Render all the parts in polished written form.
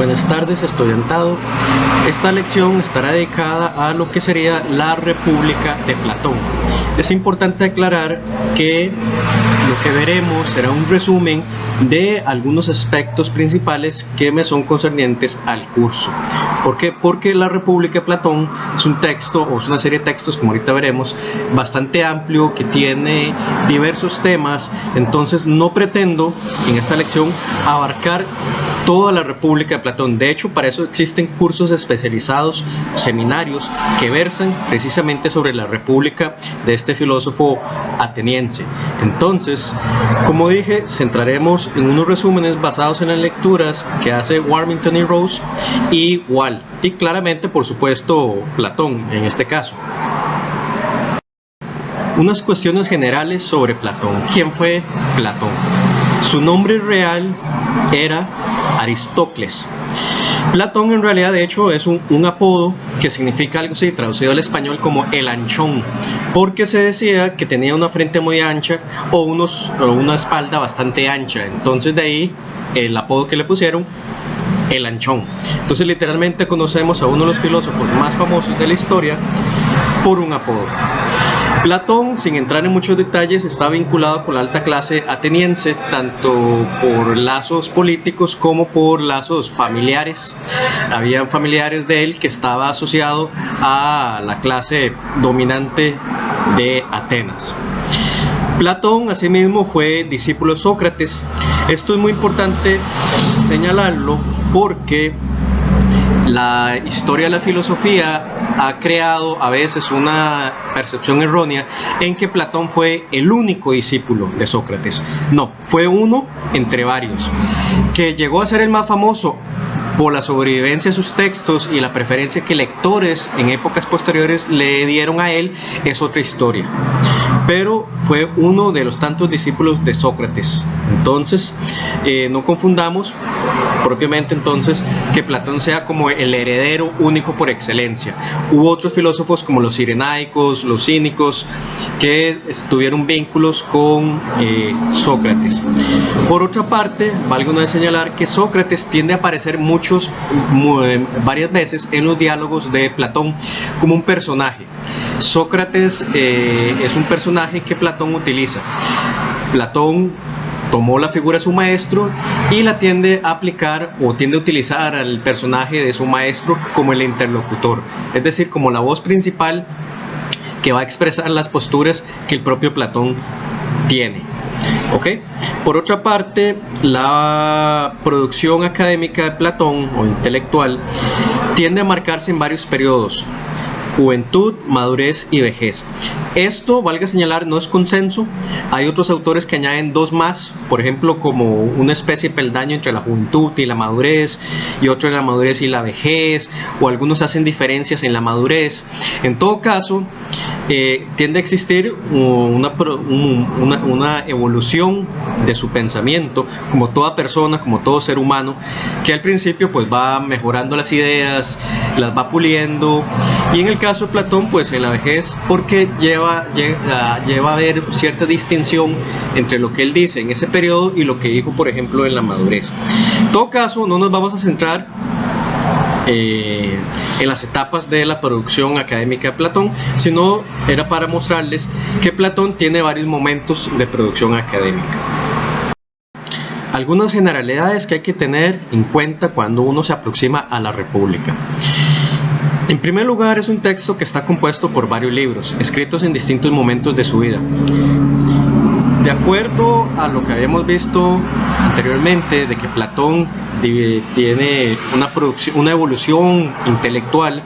Buenas tardes, estudiantado. Esta lección estará dedicada a lo que sería la República de Platón. Es importante aclarar que lo que veremos será un resumen de algunos aspectos principales que me son concernientes al curso. ¿Por qué? Porque la República de Platón es un texto, o es una serie de textos, como ahorita veremos, bastante amplio, que tiene diversos temas. Entonces no pretendo en esta lección abarcar toda la República de Platón. De hecho, para eso existen cursos especializados, seminarios que versan precisamente sobre la República de este filósofo ateniense. Entonces, como dije, centraremos en unos resúmenes basados en las lecturas que hace Warmington y Rose y Wall, y claramente, por supuesto, Platón en este caso. Unas cuestiones generales sobre Platón. ¿Quién fue Platón? Su nombre real era Aristócles. Platón en realidad, de hecho, es un apodo que significa algo así, traducido al español como el anchón, porque se decía que tenía una frente muy ancha o una espalda bastante ancha. Entonces de ahí el apodo que le pusieron, el anchón. Entonces literalmente conocemos a uno de los filósofos más famosos de la historia por un apodo. Platón, sin entrar en muchos detalles, está vinculado con la alta clase ateniense, tanto por lazos políticos como por lazos familiares. Había familiares de él que estaba asociado a la clase dominante de Atenas. Platón, asimismo, fue discípulo de Sócrates. Esto es muy importante señalarlo porque la historia de la filosofía ha creado a veces una percepción errónea en que Platón fue el único discípulo de Sócrates. No, fue uno entre varios. Que llegó a ser el más famoso por la sobrevivencia de sus textos y la preferencia que lectores en épocas posteriores le dieron a él es otra historia. Pero fue uno de los tantos discípulos de Sócrates. Entonces, no confundamos propiamente entonces que Platón sea como el heredero único por excelencia. Hubo otros filósofos como los cirenaicos, los cínicos, que tuvieron vínculos con Sócrates. Por otra parte, valga una vez señalar que Sócrates tiende a aparecer varias veces en los diálogos de Platón como un personaje. Sócrates es un personaje que Platón utiliza. Platón tomó la figura de su maestro y la tiende a aplicar o tiende a utilizar al personaje de su maestro como el interlocutor, es decir, como la voz principal que va a expresar las posturas que el propio Platón tiene. ¿Ok? Por otra parte, la producción académica de Platón o intelectual tiende a marcarse en varios periodos: juventud, madurez y vejez. Esto, valga señalar, no es consenso. Hay otros autores que añaden dos más, por ejemplo, como una especie de peldaño entre la juventud y la madurez, y otro en la madurez y la vejez, o algunos hacen diferencias en la madurez. En todo caso, tiende a existir una evolución de su pensamiento, como toda persona, como todo ser humano, que al principio pues va mejorando las ideas, las va puliendo, y en el caso de Platón, pues en la vejez, porque lleva a ver cierta distinción entre lo que él dice en ese periodo y lo que dijo, por ejemplo, en la madurez. En todo caso, no nos vamos a centrar en las etapas de la producción académica de Platón, sino era para mostrarles que Platón tiene varios momentos de producción académica. Algunas generalidades que hay que tener en cuenta cuando uno se aproxima a la República. En primer lugar, es un texto que está compuesto por varios libros, escritos en distintos momentos de su vida. De acuerdo a lo que habíamos visto anteriormente, de que Platón tiene una evolución intelectual,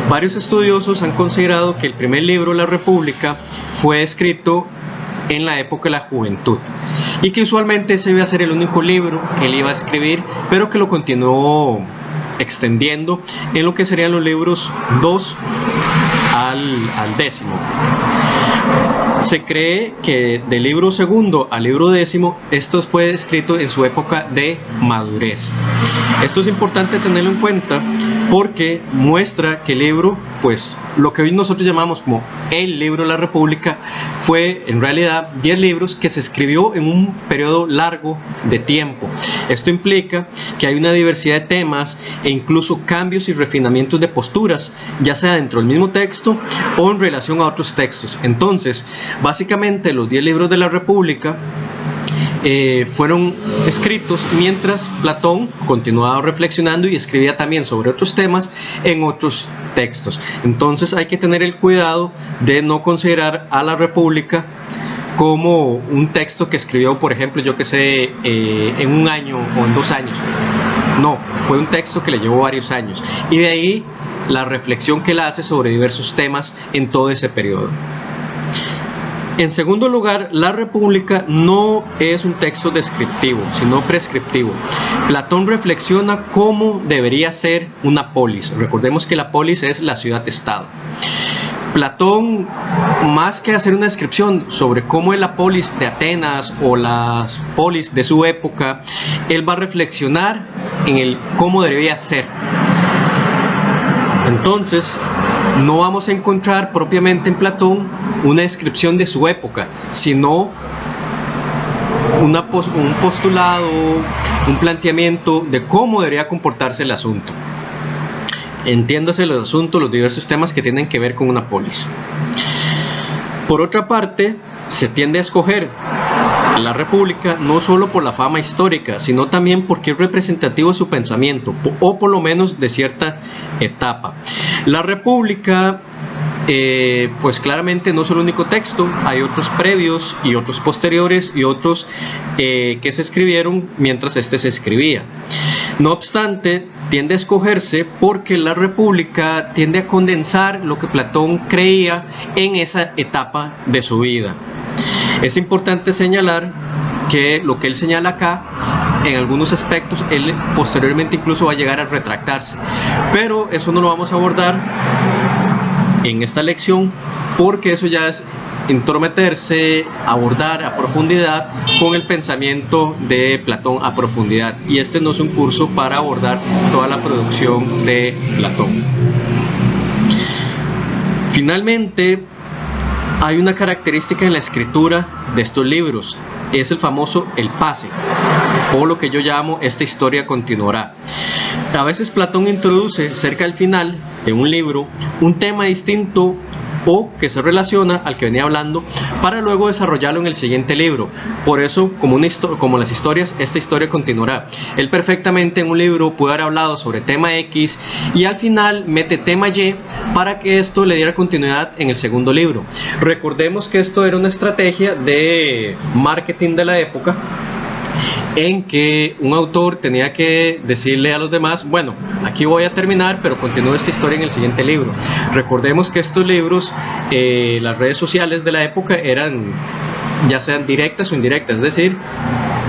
varios estudiosos han considerado que el primer libro, La República, fue escrito en la época de la juventud, y que usualmente ese iba a ser el único libro que él iba a escribir, pero que lo continuó extendiendo en lo que serían los libros 2 al 10. Se cree que del libro 2 al libro 10 esto fue escrito en su época de madurez. Esto es importante tenerlo en cuenta porque muestra que el libro pues lo que hoy nosotros llamamos como el libro de la República fue en realidad 10 libros que se escribió en un periodo largo de tiempo. Esto implica que hay una diversidad de temas e incluso cambios y refinamientos de posturas, ya sea dentro del mismo texto o en relación a otros textos. Entonces, básicamente los 10 libros de la República fueron escritos mientras Platón continuaba reflexionando y escribía también sobre otros temas en otros textos. Entonces hay que tener el cuidado de no considerar a la República como un texto que escribió, por ejemplo, yo que sé, en un año o en 2 años. No, fue un texto que le llevó varios años, y de ahí la reflexión que él hace sobre diversos temas en todo ese periodo. En segundo lugar, la República no es un texto descriptivo, sino prescriptivo. Platón reflexiona cómo debería ser una polis. Recordemos que la polis es la ciudad-estado. Platón, más que hacer una descripción sobre cómo es la polis de Atenas o las polis de su época, él va a reflexionar en el cómo debería ser. Entonces, no vamos a encontrar propiamente en Platón una descripción de su época, sino un postulado, un planteamiento de cómo debería comportarse el asunto. Entiéndase los asuntos, los diversos temas que tienen que ver con una polis. Por otra parte, se tiende a escoger la República no solo por la fama histórica, sino también porque es representativo de su pensamiento, o por lo menos de cierta etapa. La República, pues claramente no es el único texto, hay otros previos y otros posteriores y otros que se escribieron mientras este se escribía. No obstante, tiende a escogerse porque la República tiende a condensar lo que Platón creía en esa etapa de su vida. Es importante señalar que lo que él señala acá, en algunos aspectos, él posteriormente incluso va a llegar a retractarse. Pero eso no lo vamos a abordar en esta lección, porque eso ya es intrometerse, abordar a profundidad con el pensamiento de Platón a profundidad. Y este no es un curso para abordar toda la producción de Platón. Finalmente, hay una característica en la escritura de estos libros, es el famoso el pase, o lo que yo llamo esta historia continuará. A veces Platón introduce cerca del final de un libro un tema distinto o que se relaciona al que venía hablando para luego desarrollarlo en el siguiente libro. Por eso, como las historias, esta historia continuará. Él perfectamente en un libro puede haber hablado sobre tema X y al final mete tema Y para que esto le diera continuidad en el segundo libro. Recordemos que esto era una estrategia de marketing de la época, en que un autor tenía que decirle a los demás, bueno, aquí voy a terminar, pero continúo esta historia en el siguiente libro. Recordemos que estos libros, las redes sociales de la época eran ya sean directas o indirectas, es decir,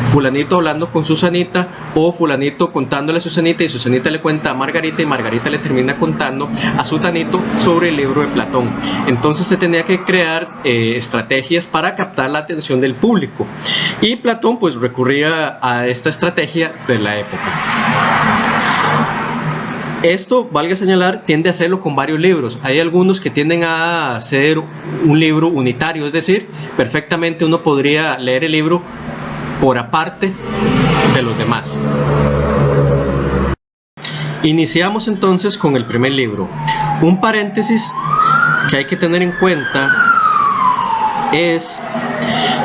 fulanito hablando con Susanita o fulanito contándole a Susanita y Susanita le cuenta a Margarita y Margarita le termina contando a Sutanito sobre el libro de Platón. Entonces se tenía que crear estrategias para captar la atención del público y Platón pues recurría a esta estrategia de la época. Esto, valga señalar, tiende a hacerlo con varios libros. Hay algunos que tienden a ser un libro unitario, es decir, perfectamente uno podría leer el libro por aparte de los demás. Iniciamos entonces con el primer libro. Un paréntesis que hay que tener en cuenta es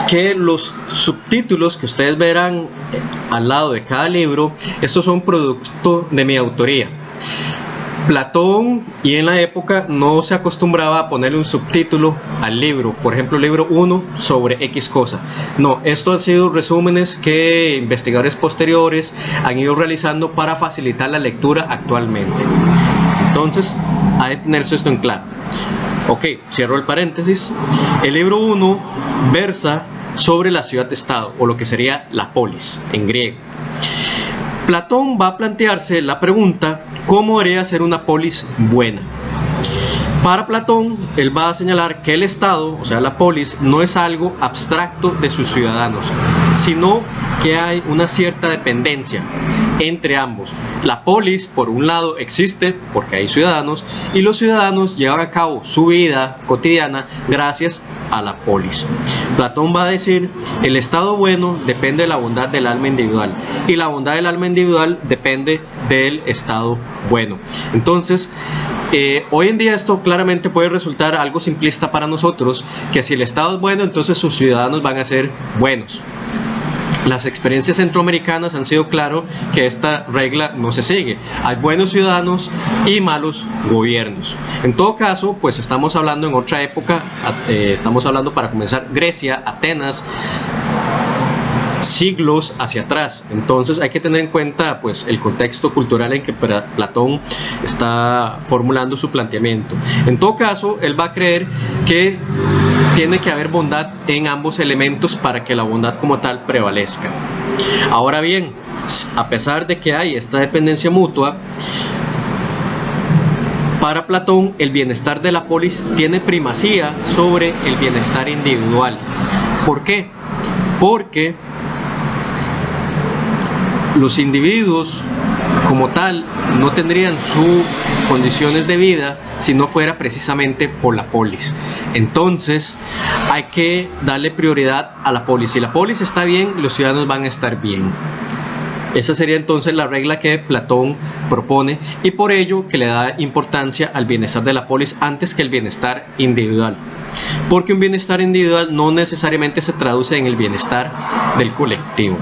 que los subtítulos que ustedes verán al lado de cada libro, estos son producto de mi autoría. Platón y en la época no se acostumbraba a ponerle un subtítulo al libro, por ejemplo libro 1 sobre X cosa. No, esto han sido resúmenes que investigadores posteriores han ido realizando para facilitar la lectura actualmente. Entonces, hay que tenerse esto en claro. Ok, cierro el paréntesis. El libro 1 versa sobre la ciudad-estado, o lo que sería la polis en griego. Platón va a plantearse la pregunta: ¿cómo debería ser una polis buena? Para Platón, él va a señalar que el Estado, o sea la polis, no es algo abstracto de sus ciudadanos, sino que hay una cierta dependencia entre ambos. La polis, por un lado, existe porque hay ciudadanos, y los ciudadanos llevan a cabo su vida cotidiana gracias a la polis. Platón va a decir, el Estado bueno depende de la bondad del alma individual, y la bondad del alma individual depende del Estado bueno. Entonces, hoy en día esto claramente puede resultar algo simplista para nosotros, que si el Estado es bueno, entonces sus ciudadanos van a ser buenos. Las experiencias centroamericanas han sido claro que esta regla no se sigue. Hay buenos ciudadanos y malos gobiernos. En todo caso, pues estamos hablando en otra época, estamos hablando para comenzar Grecia, Atenas, siglos hacia atrás. Entonces hay que tener en cuenta pues el contexto cultural en que Platón está formulando su planteamiento. En todo caso, él va a creer que tiene que haber bondad en ambos elementos para que la bondad como tal prevalezca. Ahora bien, a pesar de que hay esta dependencia mutua, para Platón el bienestar de la polis tiene primacía sobre el bienestar individual. ¿Por qué? Porque los individuos como tal no tendrían sus condiciones de vida si no fuera precisamente por la polis. Entonces hay que darle prioridad a la polis. Si la polis está bien, los ciudadanos van a estar bien. Esa sería entonces la regla que Platón propone, y por ello que le da importancia al bienestar de la polis antes que el bienestar individual, porque un bienestar individual no necesariamente se traduce en el bienestar del colectivo.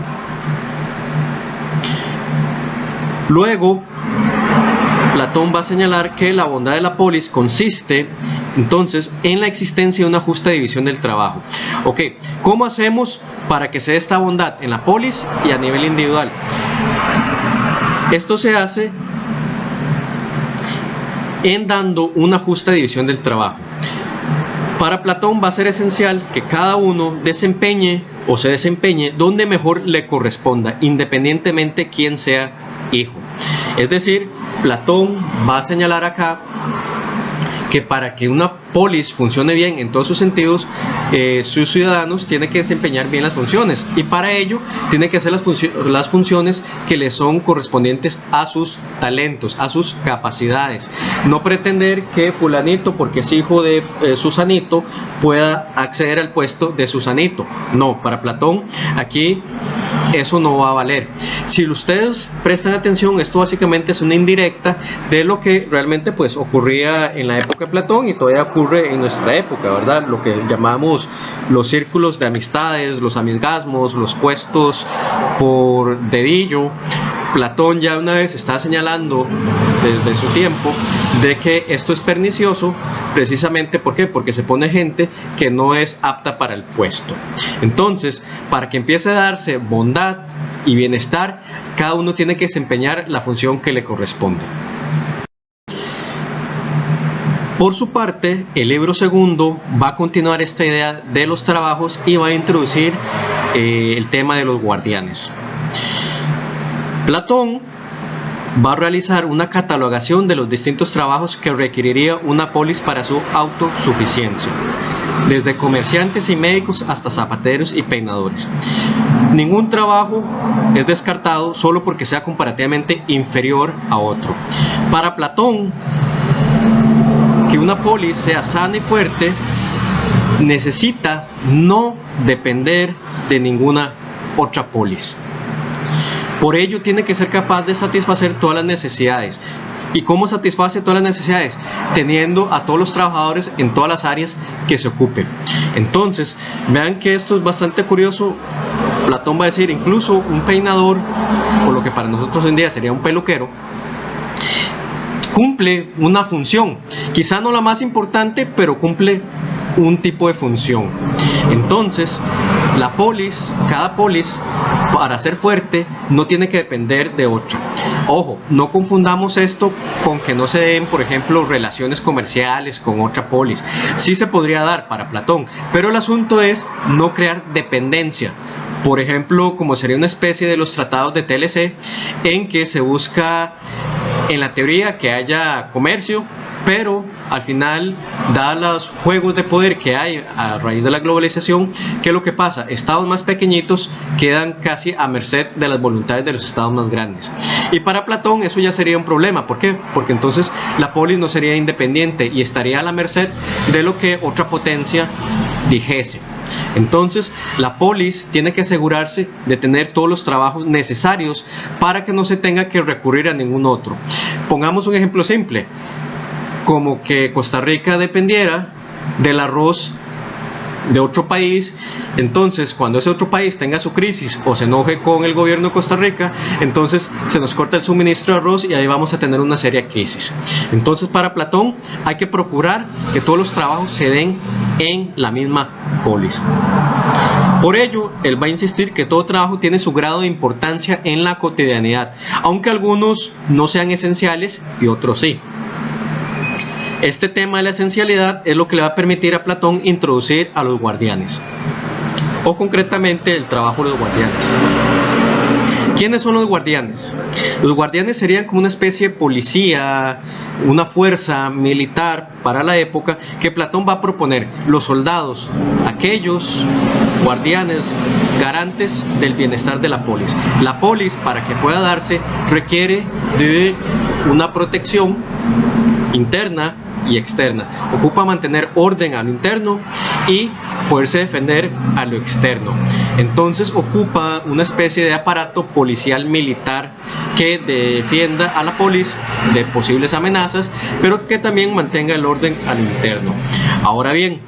Luego, Platón va a señalar que la bondad de la polis consiste entonces en la existencia de una justa división del trabajo. Ok, ¿cómo hacemos para que se dé esta bondad en la polis y a nivel individual? Esto se hace en dando una justa división del trabajo. Para Platón va a ser esencial que cada uno desempeñe o se desempeñe donde mejor le corresponda, independientemente quién sea hijo. Es decir, Platón va a señalar acá que para que una polis funcione bien en todos sus sentidos, sus ciudadanos tienen que desempeñar bien las funciones, y para ello tienen que hacer las funciones que les son correspondientes a sus talentos, a sus capacidades. No pretender que fulanito, porque es hijo de Susanito, pueda acceder al puesto de Susanito. No, para Platón aquí eso no va a valer. Si ustedes prestan atención, esto básicamente es una indirecta de lo que realmente pues ocurría en la época de Platón y todavía ocurre en nuestra época, ¿verdad? Lo que llamamos los círculos de amistades, los amigasmos, los puestos por dedillo. Platón ya una vez está señalando desde su tiempo de que esto es pernicioso, precisamente ¿por qué? Porque se pone gente que no es apta para el puesto. Entonces, para que empiece a darse bondad y bienestar, cada uno tiene que desempeñar la función que le corresponde. Por su parte, el libro segundo va a continuar esta idea de los trabajos y va a introducir el tema de los guardianes. Platón va a realizar una catalogación de los distintos trabajos que requeriría una polis para su autosuficiencia, desde comerciantes y médicos hasta zapateros y peinadores. Ningún trabajo es descartado solo porque sea comparativamente inferior a otro. Para Platón, que una polis sea sana y fuerte necesita no depender de ninguna otra polis. Por ello tiene que ser capaz de satisfacer todas las necesidades. ¿Y cómo satisface todas las necesidades? Teniendo a todos los trabajadores en todas las áreas que se ocupen. Entonces, vean que esto es bastante curioso. Platón va a decir, incluso un peinador, o lo que para nosotros hoy en día sería un peluquero, cumple una función, quizá no la más importante, pero cumple un tipo de función. Entonces, la polis, cada polis, para ser fuerte, no tiene que depender de otra. Ojo, no confundamos esto con que no se den, por ejemplo, relaciones comerciales con otra polis. Sí se podría dar para Platón, pero el asunto es no crear dependencia. Por ejemplo, como sería una especie de los tratados de TLC, en que se busca, en la teoría, que haya comercio, pero al final, dados los juegos de poder que hay a raíz de la globalización, ¿qué es lo que pasa? Estados más pequeñitos quedan casi a merced de las voluntades de los estados más grandes. Y para Platón eso ya sería un problema. ¿Por qué? Porque entonces la polis no sería independiente y estaría a la merced de lo que otra potencia dijese. Entonces la polis tiene que asegurarse de tener todos los trabajos necesarios para que no se tenga que recurrir a ningún otro. Pongamos un ejemplo simple, como que Costa Rica dependiera del arroz de otro país. Entonces cuando ese otro país tenga su crisis o se enoje con el gobierno de Costa Rica, entonces se nos corta el suministro de arroz y ahí vamos a tener una seria crisis. Entonces para Platón hay que procurar que todos los trabajos se den en la misma polis. Por ello, él va a insistir que todo trabajo tiene su grado de importancia en la cotidianidad, aunque algunos no sean esenciales y otros sí. Este tema de la esencialidad es lo que le va a permitir a Platón introducir a los guardianes, o concretamente el trabajo de los guardianes. ¿Quiénes son los guardianes? Los guardianes serían como una especie de policía, una fuerza militar para la época que Platón va a proponer. Los soldados, aquellos guardianes garantes del bienestar de la polis. La polis, para que pueda darse, requiere de una protección interna y externa. Ocupa mantener orden a lo interno y poderse defender a lo externo. Entonces ocupa una especie de aparato policial militar que defienda a la polis de posibles amenazas, pero que también mantenga el orden a lo interno. Ahora bien,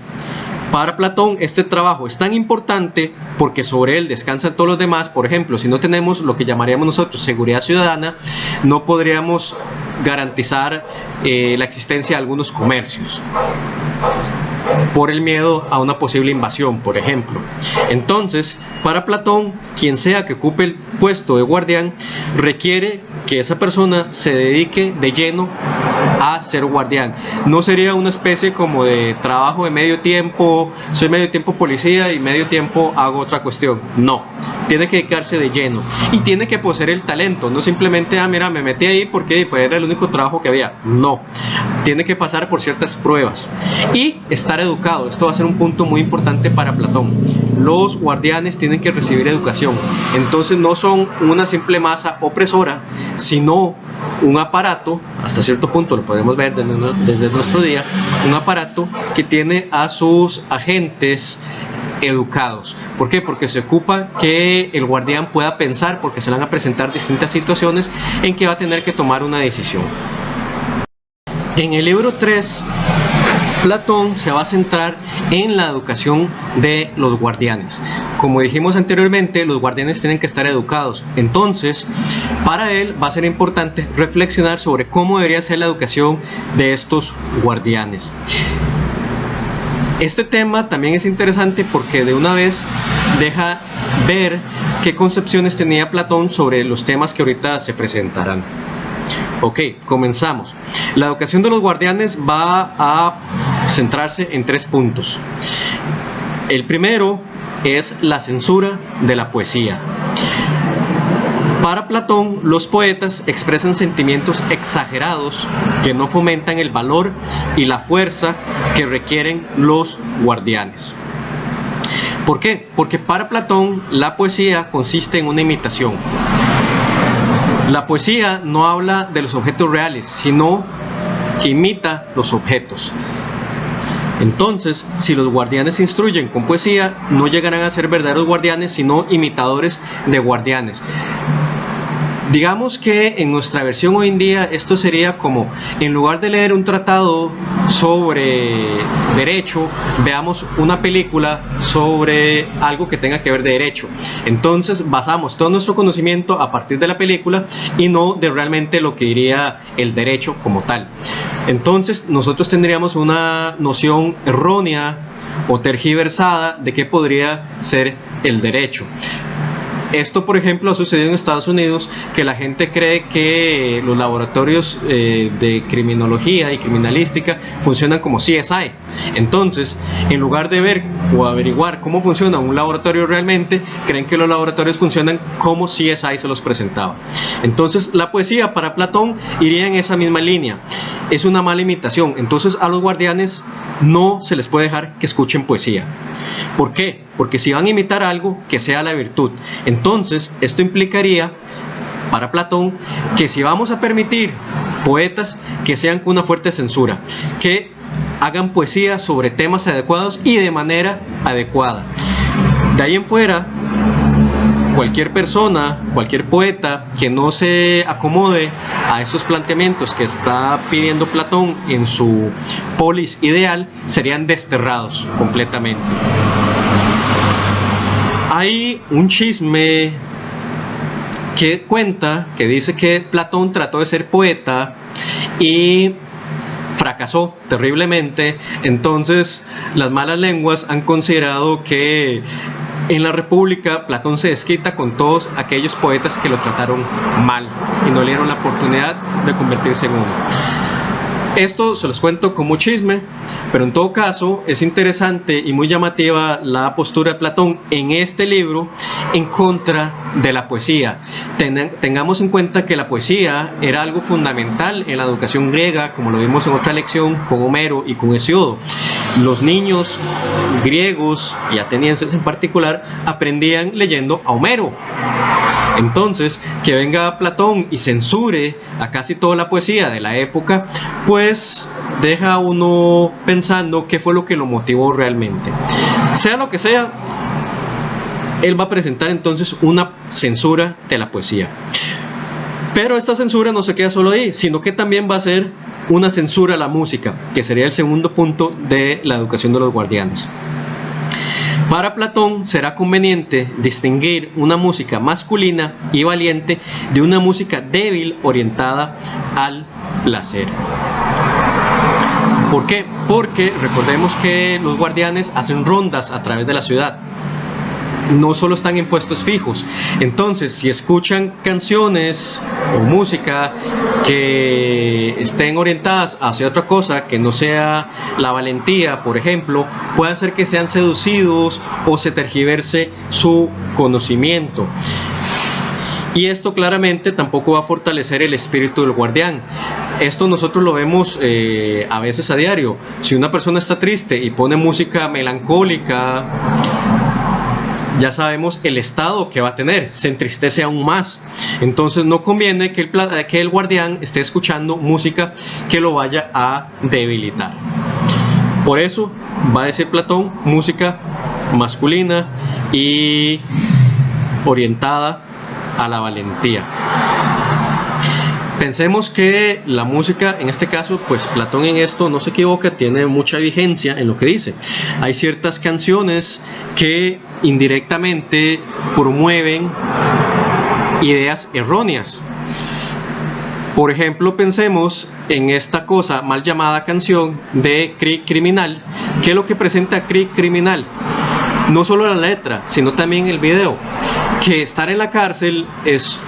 para Platón este trabajo es tan importante porque sobre él descansan todos los demás. Por ejemplo, si no tenemos lo que llamaríamos nosotros seguridad ciudadana, no podríamos garantizar la existencia de algunos comercios por el miedo a una posible invasión, por ejemplo. Entonces, para Platón, quien sea que ocupe el puesto de guardián, requiere que esa persona se dedique de lleno a ser guardián. No sería una especie como de trabajo de medio tiempo, soy medio tiempo policía y medio tiempo hago otra cuestión. No, tiene que dedicarse de lleno y tiene que poseer el talento, no simplemente, mira, me metí ahí porque pues, era el único trabajo que había. No, tiene que pasar por ciertas pruebas y estar educado. Esto va a ser un punto muy importante para Platón. Los guardianes tienen que recibir educación, entonces no son una simple masa opresora, sino un aparato, hasta cierto punto lo podemos ver desde nuestro día, un aparato que tiene a sus agentes educados. ¿Por qué? Porque se ocupa que el guardián pueda pensar, porque se le van a presentar distintas situaciones en que va a tener que tomar una decisión. En el libro 3, Platón se va a centrar en la educación de los guardianes. Como dijimos anteriormente, los guardianes tienen que estar educados. Entonces, para él va a ser importante reflexionar sobre cómo debería ser la educación de estos guardianes. Este tema también es interesante porque de una vez deja ver qué concepciones tenía Platón sobre los temas que ahorita se presentarán. Ok, comenzamos. La educación de los guardianes va a centrarse en 3 puntos. El primero es la censura de la poesía. Para Platón, los poetas expresan sentimientos exagerados que no fomentan el valor y la fuerza que requieren los guardianes. ¿Por qué? Porque para Platón la poesía consiste en una imitación. La poesía no habla de los objetos reales, sino que imita los objetos. Entonces, si los guardianes instruyen con poesía, no llegarán a ser verdaderos guardianes, sino imitadores de guardianes. Digamos que en nuestra versión hoy en día esto sería como, en lugar de leer un tratado sobre derecho, veamos una película sobre algo que tenga que ver de derecho. Entonces basamos todo nuestro conocimiento a partir de la película y no de realmente lo que diría el derecho como tal. Entonces nosotros tendríamos una noción errónea o tergiversada de qué podría ser el derecho. Esto, por ejemplo, ha sucedido en Estados Unidos, que la gente cree que los laboratorios de criminología y criminalística funcionan como CSI. Entonces, en lugar de ver o averiguar cómo funciona un laboratorio realmente, creen que los laboratorios funcionan como CSI se los presentaba. Entonces, la poesía para Platón iría en esa misma línea. es una mala imitación. Entonces a los guardianes no se les puede dejar que escuchen poesía. ¿Por qué? Porque si van a imitar algo, que sea la virtud. Entonces esto implicaría para Platón que si vamos a permitir poetas, que sean con una fuerte censura, que hagan poesía sobre temas adecuados y de manera adecuada. De ahí en fuera, cualquier persona, cualquier poeta que no se acomode a esos planteamientos que está pidiendo Platón en su polis ideal, serían desterrados completamente. Hay un chisme que cuenta, que dice que Platón trató de ser poeta y fracasó terriblemente. Entonces las malas lenguas han considerado que en la República Platón se desquita con todos aquellos poetas que lo trataron mal y no le dieron la oportunidad de convertirse en uno. Esto se los cuento como chisme, pero en todo caso es interesante y muy llamativa la postura de Platón en este libro en contra de la poesía. Tengamos en cuenta que la poesía era algo fundamental en la educación griega, como lo vimos en otra lección con Homero y con Hesiodo. Los niños griegos y atenienses en particular aprendían leyendo a Homero. Entonces, que venga Platón y censure a casi toda la poesía de la época, pues deja a uno pensando qué fue lo que lo motivó realmente. Sea lo que sea, él va a presentar entonces una censura de la poesía. Pero esta censura no se queda solo ahí, sino que también va a ser una censura a la música, que sería el segundo punto de la educación de los guardianes. Para Platón será conveniente distinguir una música masculina y valiente de una música débil orientada al placer. ¿Por qué? Porque recordemos que los guardianes hacen rondas a través de la ciudad. No solo están en puestos fijos. Entonces, si escuchan canciones o música que estén orientadas hacia otra cosa, que no sea la valentía, por ejemplo, puede hacer que sean seducidos o se tergiverse su conocimiento. Y esto claramente tampoco va a fortalecer el espíritu del guardián. Esto nosotros lo vemos a veces a diario. Si una persona está triste y pone música melancólica, ya sabemos el estado que va a tener, se entristece aún más. Entonces no conviene que el guardián esté escuchando música que lo vaya a debilitar. Por eso va a decir Platón, música masculina y orientada a la valentía. Pensemos que la música, en este caso, pues Platón en esto no se equivoca, tiene mucha vigencia en lo que dice. Hay ciertas canciones que indirectamente promueven ideas erróneas. Por ejemplo, pensemos en esta cosa mal llamada canción de Cri Criminal. ¿Qué es lo que presenta Cri Criminal? No solo la letra, sino también el video. Que estar en la cárcel es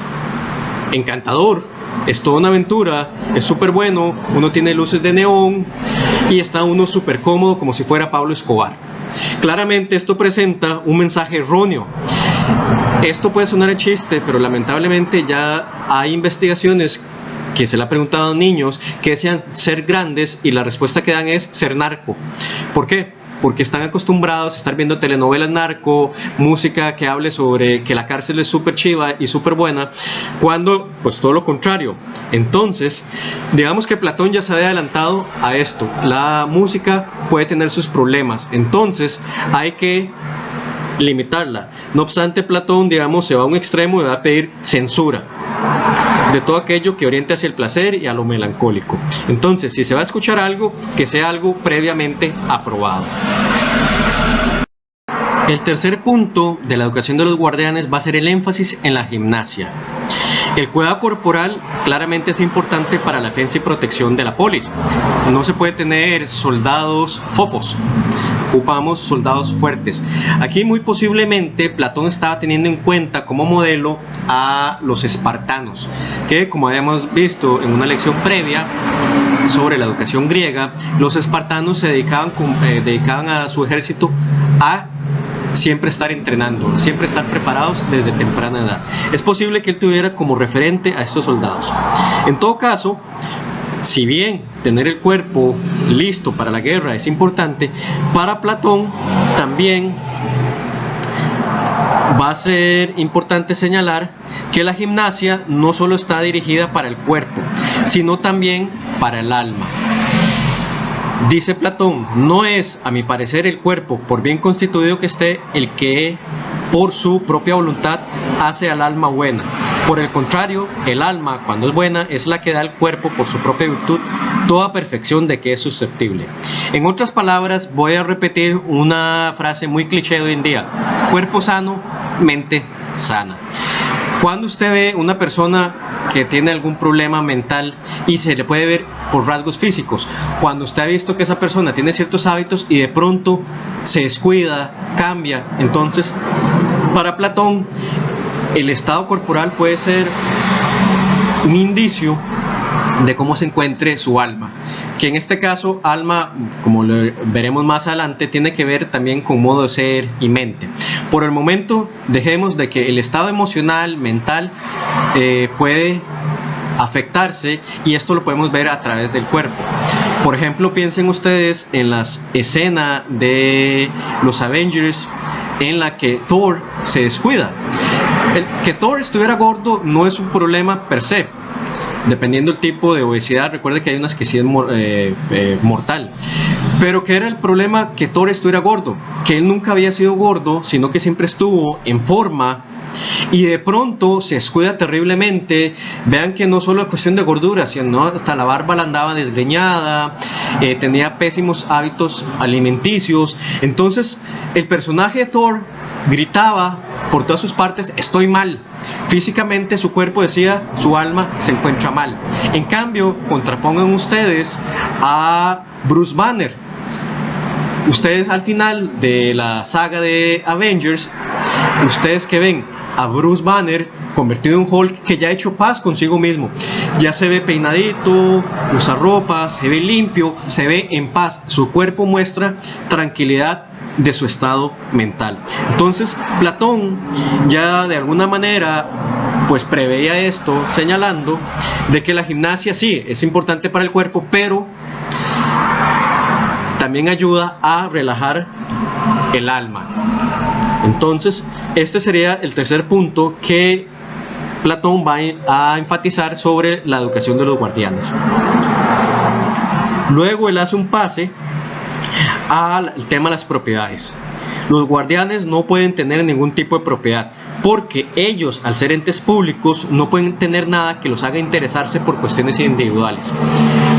encantador, es toda una aventura, es súper bueno, uno tiene luces de neón y está uno súper cómodo como si fuera Pablo Escobar. Claramente esto presenta un mensaje erróneo. Esto puede sonar a chiste, pero lamentablemente ya hay investigaciones que se le ha preguntado a niños que desean ser grandes y la respuesta que dan es ser narco. ¿Por qué? Porque están acostumbrados a estar viendo telenovelas narco, música que hable sobre que la cárcel es súper chiva y súper buena, cuando pues todo lo contrario. Entonces, digamos que Platón ya se había adelantado a esto. La música puede tener sus problemas, entonces hay que limitarla. No obstante, Platón, digamos, se va a un extremo y va a pedir censura de todo aquello que oriente hacia el placer y a lo melancólico. Entonces, si se va a escuchar algo, que sea algo previamente aprobado. El tercer punto de la educación de los guardianes va a ser el énfasis en la gimnasia. El cuidado corporal claramente es importante para la defensa y protección de la polis. No se puede tener soldados fofos, ocupamos soldados fuertes. Aquí muy posiblemente Platón estaba teniendo en cuenta como modelo a los espartanos, que como habíamos visto en una lección previa sobre la educación griega, los espartanos se dedicaban a su ejército a siempre estar entrenando, siempre estar preparados desde temprana edad. Es posible que él tuviera como referente a estos soldados. En todo caso, si bien tener el cuerpo listo para la guerra es importante, para Platón también va a ser importante señalar que la gimnasia no solo está dirigida para el cuerpo, sino también para el alma. Dice Platón, no es, a mi parecer, el cuerpo, por bien constituido que esté, el que por su propia voluntad hace al alma buena. Por el contrario, el alma, cuando es buena, es la que da al cuerpo por su propia virtud toda perfección de que es susceptible. En otras palabras, voy a repetir una frase muy cliché de hoy en día: cuerpo sano, mente sana. Cuando usted ve una persona que tiene algún problema mental y se le puede ver por rasgos físicos, cuando usted ha visto que esa persona tiene ciertos hábitos y de pronto se descuida, cambia, entonces para Platón el estado corporal puede ser un indicio de cómo se encuentre su alma, que en este caso alma, como lo veremos más adelante, tiene que ver también con modo de ser y mente. Por el momento dejemos de que el estado emocional, mental puede afectarse, y esto lo podemos ver a través del cuerpo. Por ejemplo, piensen ustedes en las escenas de los Avengers en la que Thor se descuida. Que Thor estuviera gordo no es un problema per se, dependiendo del tipo de obesidad. Recuerde que hay unas que sí es mortal. Pero ¿qué era el problema? Que Thor estuviera gordo, que él nunca había sido gordo, sino que siempre estuvo en forma, y de pronto se descuida terriblemente. Vean que no solo es cuestión de gordura, sino hasta la barba la andaba desgreñada, tenía pésimos hábitos alimenticios. Entonces el personaje de Thor gritaba por todas sus partes: estoy mal. Físicamente su cuerpo decía, su alma se encuentra mal. En cambio, contrapongan ustedes a Bruce Banner. Ustedes al final de la saga de Avengers, ustedes que ven a Bruce Banner convertido en Hulk, que ya ha hecho paz consigo mismo, ya se ve peinadito, usa ropa, se ve limpio, se ve en paz, su cuerpo muestra tranquilidad de su estado mental. Entonces Platón ya de alguna manera pues preveía esto, señalando de que la gimnasia sí es importante para el cuerpo, pero también ayuda a relajar el alma. Entonces este sería el tercer punto que Platón va a enfatizar sobre la educación de los guardianes. Luego él hace un pase al tema de las propiedades. Los guardianes no pueden tener ningún tipo de propiedad, porque ellos, al ser entes públicos, no pueden tener nada que los haga interesarse por cuestiones individuales.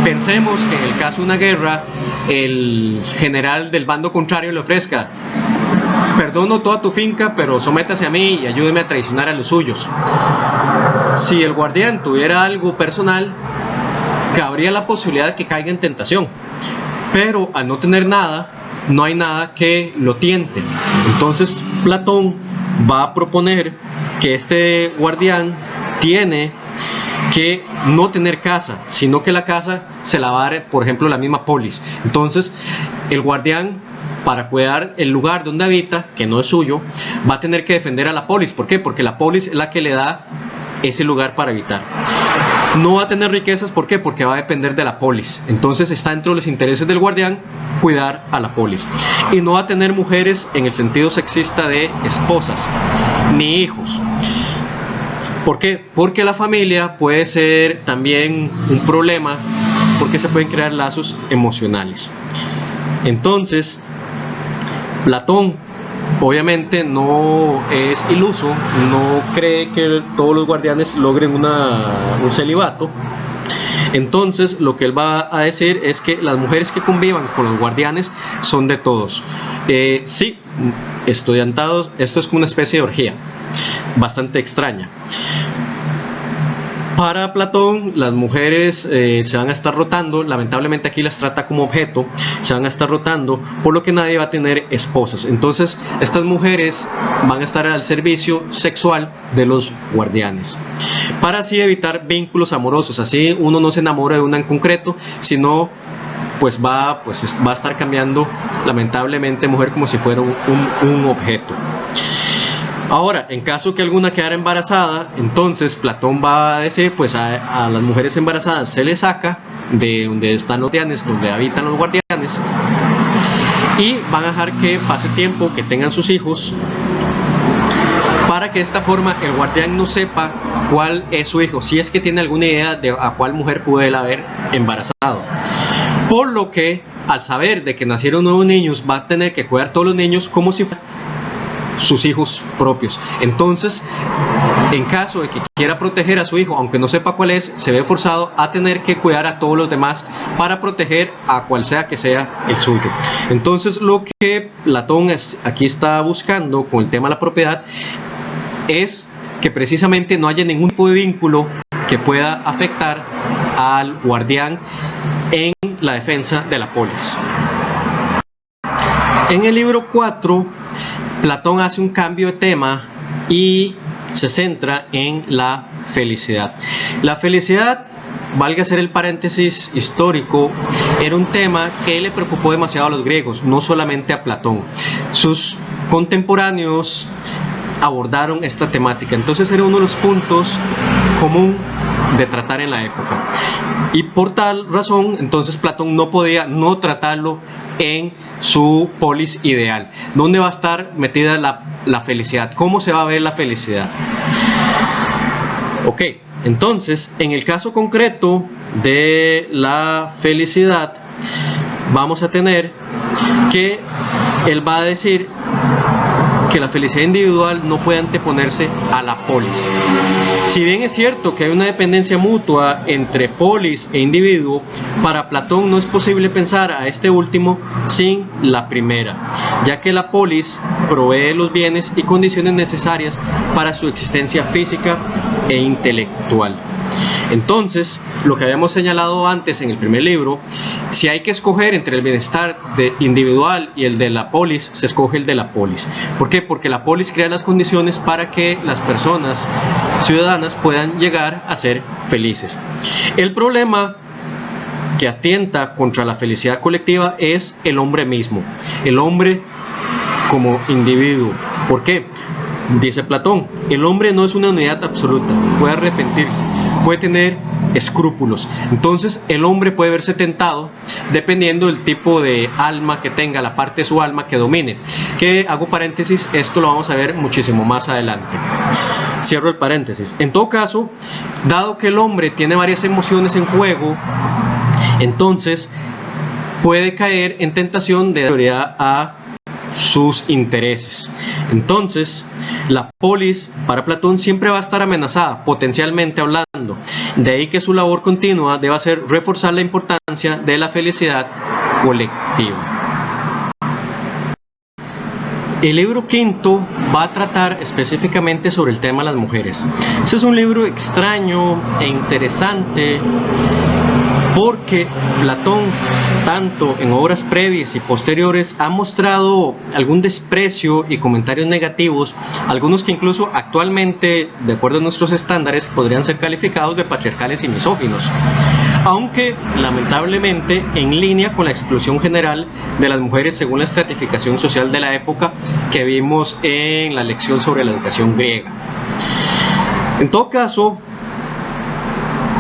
Pensemos que en el caso de una guerra, el general del bando contrario le ofrezca: perdono toda tu finca, pero sométase a mí y ayúdeme a traicionar a los suyos. Si el guardián tuviera algo personal, cabría la posibilidad de que caiga en tentación, pero al no tener nada, no hay nada que lo tiente. Entonces Platón va a proponer que este guardián tiene que no tener casa, sino que la casa se la va a dar, por ejemplo, la misma polis. Entonces el guardián, para cuidar el lugar donde habita, que no es suyo, va a tener que defender a la polis. ¿Por qué? Porque la polis es la que le da ese lugar para habitar. No va a tener riquezas, ¿por qué? Porque va a depender de la polis. Entonces está dentro de los intereses del guardián cuidar a la polis. Y no va a tener mujeres en el sentido sexista de esposas, ni hijos. ¿Por qué? Porque la familia puede ser también un problema, porque se pueden crear lazos emocionales. Entonces Platón obviamente no es iluso, no cree que todos los guardianes logren un celibato. Entonces lo que él va a decir es que las mujeres que convivan con los guardianes son de todos. Sí, estudiantados, esto es como una especie de orgía bastante extraña. Para Platón, las mujeres se van a estar rotando, lamentablemente aquí las trata como objeto, se van a estar rotando, por lo que nadie va a tener esposas. Entonces, estas mujeres van a estar al servicio sexual de los guardianes, para así evitar vínculos amorosos. Así uno no se enamora de una en concreto, sino pues va a estar cambiando lamentablemente mujer como si fuera un objeto. Ahora, en caso que alguna quedara embarazada, entonces Platón va a decir, pues a las mujeres embarazadas se les saca de donde están los guardianes, donde habitan los guardianes, y van a dejar que pase tiempo, que tengan sus hijos, para que de esta forma el guardián no sepa cuál es su hijo, si es que tiene alguna idea de a cuál mujer pudo él haber embarazado. Por lo que, al saber de que nacieron nuevos niños, va a tener que cuidar a todos los niños como si fueran sus hijos propios. Entonces, en caso de que quiera proteger a su hijo, aunque no sepa cuál es, se ve forzado a tener que cuidar a todos los demás para proteger a cual sea que sea el suyo. Entonces, lo que Platón aquí está buscando con el tema de la propiedad es que precisamente no haya ningún tipo de vínculo que pueda afectar al guardián en la defensa de la polis. En el libro 4, Platón hace un cambio de tema y se centra en la felicidad. La felicidad, valga hacer el paréntesis histórico, era un tema que le preocupó demasiado a los griegos, no solamente a Platón. Sus contemporáneos abordaron esta temática, entonces era uno de los puntos común de tratar en la época, y por tal razón entonces Platón no podía no tratarlo en su polis ideal. ¿Dónde va a estar metida la felicidad? ¿Cómo se va a ver la felicidad? Ok, entonces en el caso concreto de la felicidad vamos a tener que él va a decir que la felicidad individual no puede anteponerse a la polis. Si bien es cierto que hay una dependencia mutua entre polis e individuo, para Platón no es posible pensar a este último sin la primera, ya que la polis provee los bienes y condiciones necesarias para su existencia física e intelectual. Entonces, lo que habíamos señalado antes en el primer libro, si hay que escoger entre el bienestar individual y el de la polis, se escoge el de la polis. ¿Por qué? Porque la polis crea las condiciones para que las personas ciudadanas puedan llegar a ser felices. El problema que atenta contra la felicidad colectiva es el hombre mismo, el hombre como individuo. ¿Por qué? Dice Platón, el hombre no es una unidad absoluta, puede arrepentirse, puede tener escrúpulos. Entonces el hombre puede verse tentado dependiendo del tipo de alma que tenga, la parte de su alma que domine. Que hago paréntesis, esto lo vamos a ver muchísimo más adelante. Cierro el paréntesis. En todo caso, dado que el hombre tiene varias emociones en juego, entonces puede caer en tentación de prioridad a sus intereses. Entonces, la polis para Platón siempre va a estar amenazada, potencialmente hablando. De ahí que su labor continua deba ser reforzar la importancia de la felicidad colectiva. El libro quinto va a tratar específicamente sobre el tema de las mujeres. Este es un libro extraño e interesante porque Platón, tanto en obras previas y posteriores, ha mostrado algún desprecio y comentarios negativos, algunos que incluso actualmente, de acuerdo a nuestros estándares, podrían ser calificados de patriarcales y misóginos, aunque lamentablemente en línea con la exclusión general de las mujeres según la estratificación social de la época que vimos en la lección sobre la educación griega. En todo caso,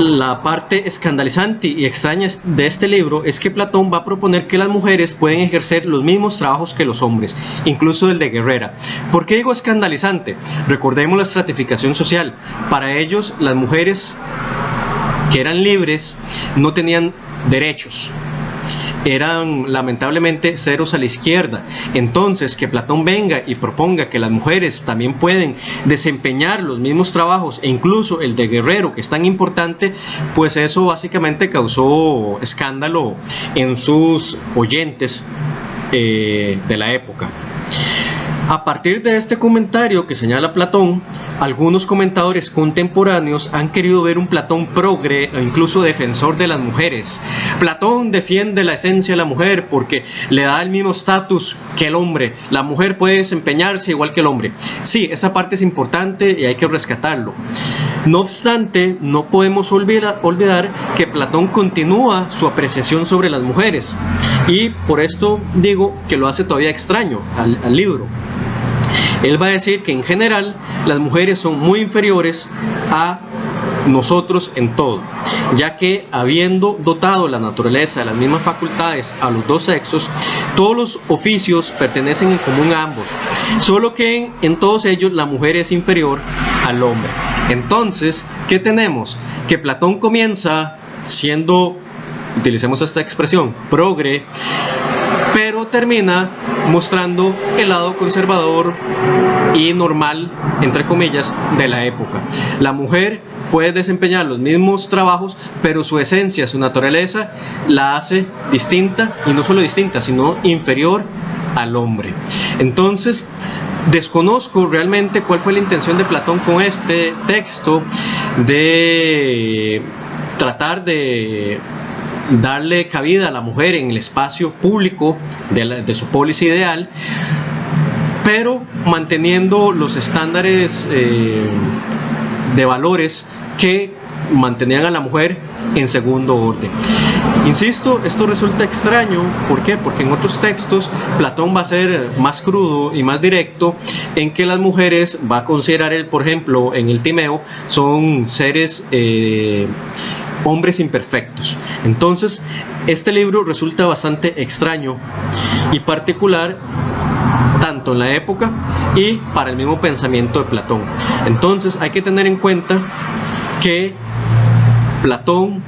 la parte escandalizante y extraña de este libro es que Platón va a proponer que las mujeres pueden ejercer los mismos trabajos que los hombres, incluso el de guerrera. ¿Por qué digo escandalizante? Recordemos la estratificación social. Para ellos, las mujeres que eran libres no tenían derechos, eran lamentablemente ceros a la izquierda. Entonces, que Platón venga y proponga que las mujeres también pueden desempeñar los mismos trabajos e incluso el de guerrero, que es tan importante, pues eso básicamente causó escándalo en sus oyentes de la época. A partir de este comentario que señala Platón, algunos comentadores contemporáneos han querido ver un Platón progre o incluso defensor de las mujeres. Platón defiende la esencia de la mujer porque le da el mismo estatus que el hombre. La mujer puede desempeñarse igual que el hombre. Sí, esa parte es importante y hay que rescatarlo. No obstante, no podemos olvidar que Platón continúa su apreciación sobre las mujeres, y por esto digo que lo hace todavía extraño al libro. Él va a decir que en general las mujeres son muy inferiores a nosotros en todo, ya que habiendo dotado la naturaleza de las mismas facultades a los dos sexos, todos los oficios pertenecen en común a ambos, solo que en todos ellos la mujer es inferior al hombre. Entonces, ¿qué tenemos? Que Platón comienza siendo, utilicemos esta expresión, progre, pero termina mostrando el lado conservador y normal, entre comillas, de la época. La mujer puede desempeñar los mismos trabajos, pero su esencia, su naturaleza, la hace distinta, y no solo distinta, sino inferior al hombre. Entonces, desconozco realmente cuál fue la intención de Platón con este texto, de tratar de darle cabida a la mujer en el espacio público de su polis ideal, pero manteniendo los estándares de valores que mantenían a la mujer en segundo orden. Insisto, esto resulta extraño. ¿Por qué? Porque en otros textos Platón va a ser más crudo y más directo, en que las mujeres va a considerar, por ejemplo, en el Timeo, son seres hombres imperfectos. Entonces, este libro resulta bastante extraño y particular, tanto en la época y para el mismo pensamiento de Platón. Entonces, hay que tener en cuenta que Platón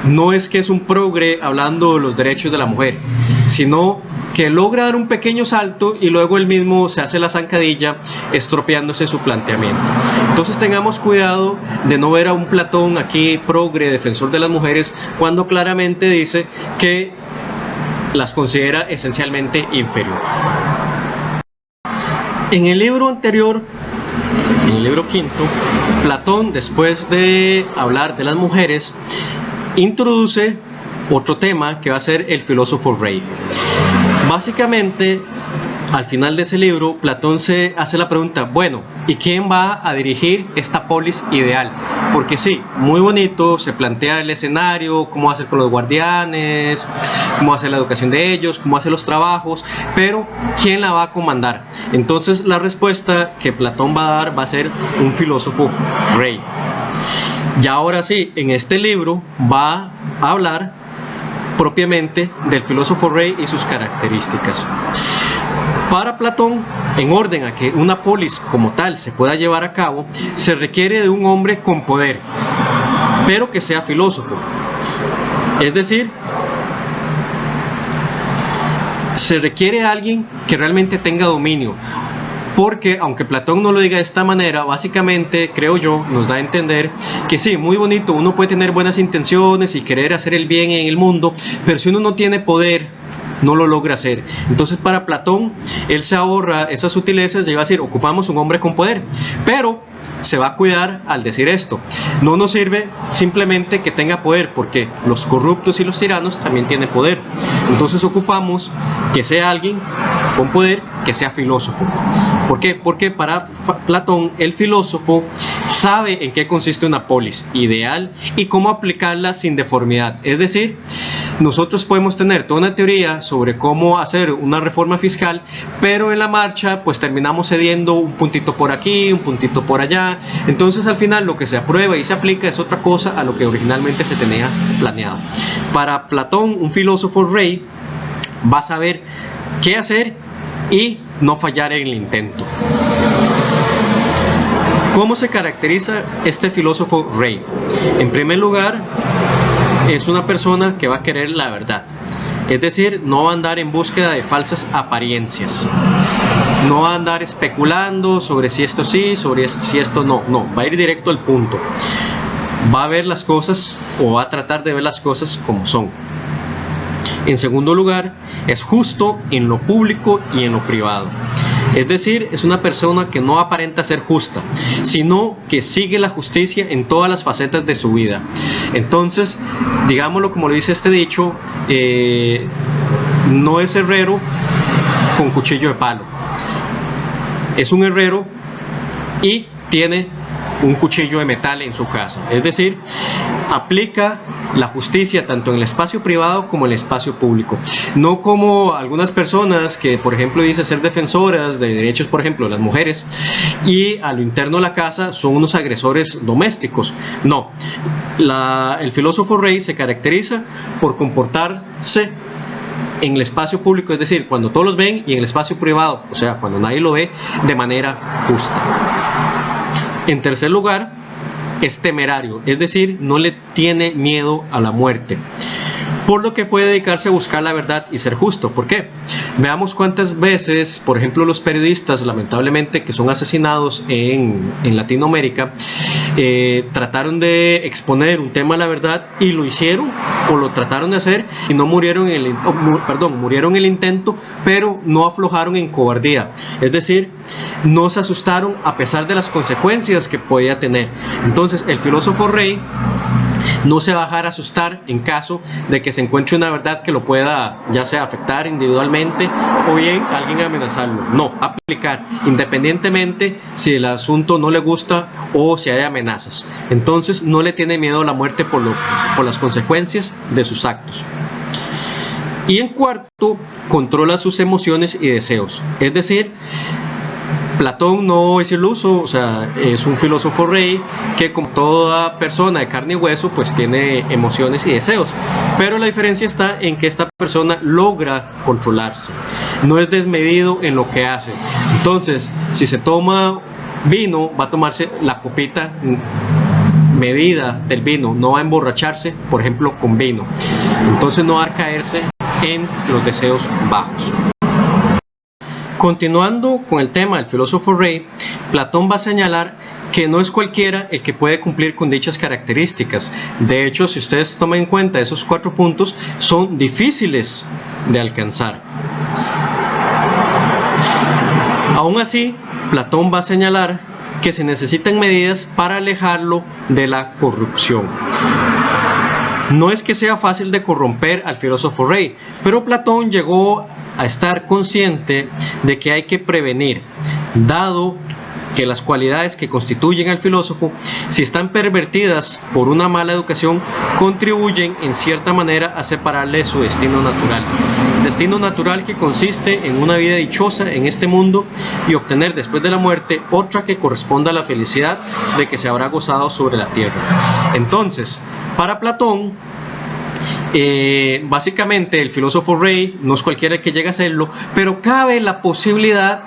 no es que es un progre hablando de los derechos de la mujer, sino que logra dar un pequeño salto y luego él mismo se hace la zancadilla, estropeándose su planteamiento. Entonces tengamos cuidado de no ver a un Platón aquí progre, defensor de las mujeres, cuando claramente dice que las considera esencialmente inferiores. En el libro anterior, en el libro quinto, Platón, después de hablar de las mujeres, introduce otro tema que va a ser el filósofo rey. Básicamente, al final de ese libro, Platón se hace la pregunta, bueno, ¿y quién va a dirigir esta polis ideal? Porque sí, muy bonito, se plantea el escenario, cómo va a ser con los guardianes, cómo va a ser la educación de ellos, cómo va a ser los trabajos, pero ¿quién la va a comandar? Entonces la respuesta que Platón va a dar va a ser un filósofo rey. Y ahora sí, en este libro va a hablar propiamente del filósofo rey y sus características. Para Platón, en orden a que una polis como tal se pueda llevar a cabo, se requiere de un hombre con poder, pero que sea filósofo. Es decir, se requiere a alguien que realmente tenga dominio. Porque, aunque Platón no lo diga de esta manera, básicamente, creo yo, nos da a entender que sí, muy bonito, uno puede tener buenas intenciones y querer hacer el bien en el mundo, pero si uno no tiene poder, no lo logra hacer. Entonces, para Platón, él se ahorra esas sutilezas y va a decir, ocupamos un hombre con poder, pero se va a cuidar al decir esto. No nos sirve simplemente que tenga poder, porque los corruptos y los tiranos también tienen poder. Entonces ocupamos que sea alguien con poder, que sea filósofo. ¿Por qué? Porque para Platón el filósofo sabe en qué consiste una polis ideal y cómo aplicarla sin deformidad. Es decir, nosotros podemos tener toda una teoría sobre cómo hacer una reforma fiscal, pero en la marcha pues terminamos cediendo un puntito por aquí, un puntito por allá. Entonces al final lo que se aprueba y se aplica es otra cosa a lo que originalmente se tenía planeado. Para Platón, un filósofo rey va a saber qué hacer y no fallar en el intento. ¿Cómo se caracteriza este filósofo rey? En primer lugar, es una persona que va a querer la verdad. Es decir, no va a andar en búsqueda de falsas apariencias. No va a andar especulando sobre si esto sí, sobre si esto no. No, va a ir directo al punto. Va a ver las cosas, o va a tratar de ver las cosas como son. En segundo lugar, es justo en lo público y en lo privado. Es decir, es una persona que no aparenta ser justa, sino que sigue la justicia en todas las facetas de su vida. Entonces, digámoslo como lo dice este dicho, no es herrero con cuchillo de palo. Es un herrero y tiene un cuchillo de metal en su casa. Es decir, aplica la justicia tanto en el espacio privado como en el espacio público. No como algunas personas que, por ejemplo, dicen ser defensoras de derechos, por ejemplo, de las mujeres, y a lo interno de la casa son unos agresores domésticos. No, el filósofo Rey se caracteriza por comportarse en el espacio público, es decir, cuando todos los ven, y en el espacio privado, o sea, cuando nadie lo ve, de manera justa. En tercer lugar, es temerario, es decir, no le tiene miedo a la muerte, por lo que puede dedicarse a buscar la verdad y ser justo. ¿Por qué? Veamos cuántas veces, por ejemplo, los periodistas, lamentablemente, que son asesinados en Latinoamérica, trataron de exponer un tema a la verdad y lo hicieron, o lo trataron de hacer y no murieron murieron en el intento, pero no aflojaron en cobardía, es decir, no se asustaron a pesar de las consecuencias que podía tener. Entonces, el filósofo Rey no se va a dejar asustar en caso de que se encuentre una verdad que lo pueda, ya sea afectar individualmente o bien alguien amenazarlo. No, aplicar independientemente si el asunto no le gusta o si hay amenazas. Entonces no le tiene miedo a la muerte por las consecuencias de sus actos. Y en cuarto, controla sus emociones y deseos. Es decir, Platón no es iluso, o sea, es un filósofo rey que, como toda persona de carne y hueso, pues tiene emociones y deseos, pero la diferencia está en que esta persona logra controlarse, no es desmedido en lo que hace. Entonces, si se toma vino, va a tomarse la copita medida del vino, no va a emborracharse, por ejemplo, con vino. Entonces no va a caerse en los deseos bajos. Continuando con el tema del filósofo Rey, Platón va a señalar que no es cualquiera el que puede cumplir con dichas características. De hecho, si ustedes toman en cuenta esos 4 puntos, son difíciles de alcanzar. Aún así, Platón va a señalar que se necesitan medidas para alejarlo de la corrupción. No es que sea fácil de corromper al filósofo Rey, pero Platón llegó a estar consciente de que hay que prevenir, dado que las cualidades que constituyen al filósofo, si están pervertidas por una mala educación, contribuyen en cierta manera a separarle su destino natural. Destino natural que consiste en una vida dichosa en este mundo y obtener después de la muerte otra que corresponda a la felicidad de que se habrá gozado sobre la tierra. Entonces, para Platón, básicamente el filósofo Rey no es cualquiera el que llega a serlo, pero cabe la posibilidad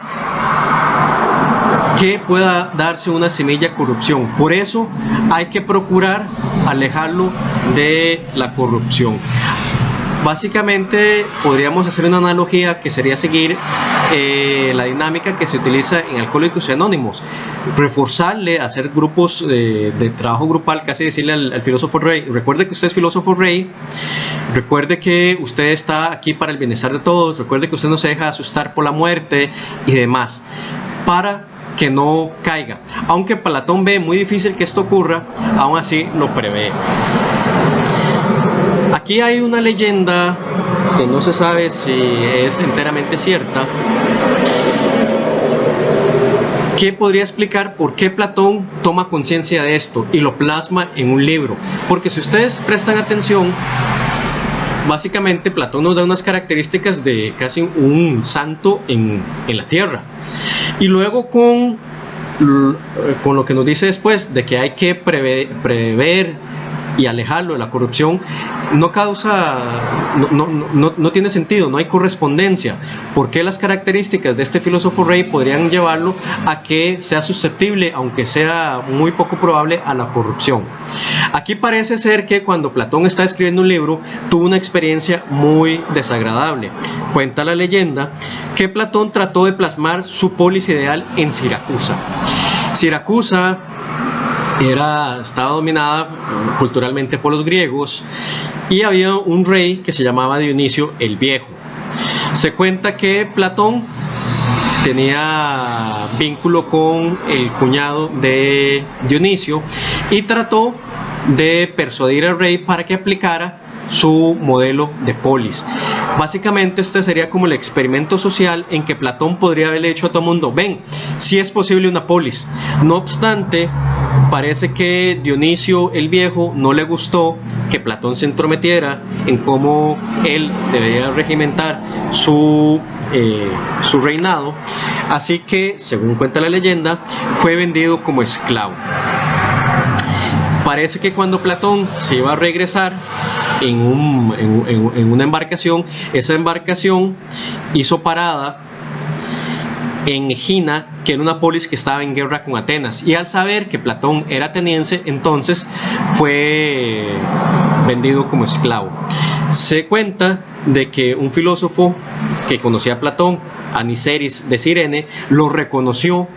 que pueda darse una semilla de corrupción. Por eso hay que procurar alejarlo de la corrupción. Básicamente podríamos hacer una analogía que sería seguir la dinámica que se utiliza en Alcohólicos Anónimos, reforzarle, hacer grupos de trabajo grupal, casi decirle al filósofo Rey: recuerde que usted es filósofo Rey, recuerde que usted está aquí para el bienestar de todos, recuerde que usted no se deja asustar por la muerte y demás, para que no caiga. Aunque Platón ve muy difícil que esto ocurra, aún así lo prevé. Aquí hay una leyenda que no se sabe si es enteramente cierta, que podría explicar por qué Platón toma conciencia de esto y lo plasma en un libro. Porque si ustedes prestan atención, básicamente Platón nos da unas características de casi un santo en la tierra. Y luego con lo que nos dice después de que hay que prever y alejarlo de la corrupción, no tiene sentido, no hay correspondencia. ¿Por qué las características de este filósofo Rey podrían llevarlo a que sea susceptible, aunque sea muy poco probable, a la corrupción? Aquí parece ser que cuando Platón está escribiendo un libro, tuvo una experiencia muy desagradable. Cuenta la leyenda que Platón trató de plasmar su polis ideal en Siracusa. Siracusa estaba dominada culturalmente por los griegos y había un rey que se llamaba Dionisio el Viejo. Se cuenta que Platón tenía vínculo con el cuñado de Dionisio y trató de persuadir al rey para que aplicara su modelo de polis. Básicamente este sería como el experimento social en que Platón podría haberle dicho a todo el mundo: ven, sí es posible una polis. No obstante, parece que Dionisio el Viejo no le gustó que Platón se entrometiera en cómo él debería regimentar su reinado, así que, según cuenta la leyenda, fue vendido como esclavo. Parece que cuando Platón se iba a regresar en una embarcación, esa embarcación hizo parada en Egina, que era una polis que estaba en guerra con Atenas, y al saber que Platón era ateniense, entonces fue vendido como esclavo. Se cuenta de que un filósofo que conocía a Platón, Aniceris de Cirene, lo reconoció,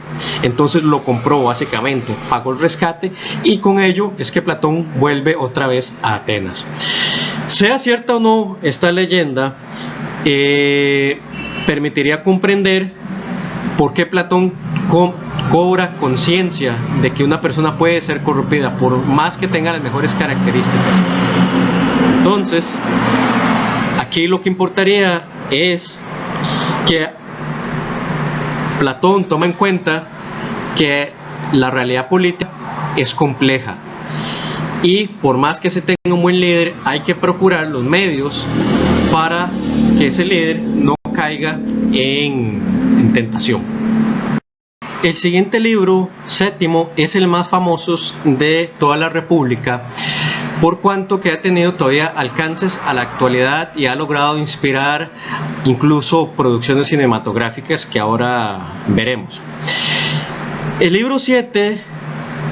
entonces lo compró, básicamente pagó el rescate, y con ello es que Platón vuelve otra vez a Atenas. Sea cierta o no esta leyenda, permitiría comprender por qué Platón cobra conciencia de que una persona puede ser corrompida por más que tenga las mejores características. Entonces, aquí lo que importaría es que Platón toma en cuenta que la realidad política es compleja, y por más que se tenga un buen líder, hay que procurar los medios para que ese líder no caiga en tentación. El siguiente libro, séptimo, es el más famoso de toda la República, por cuanto que ha tenido todavía alcances a la actualidad y ha logrado inspirar incluso producciones cinematográficas que ahora veremos. El libro 7,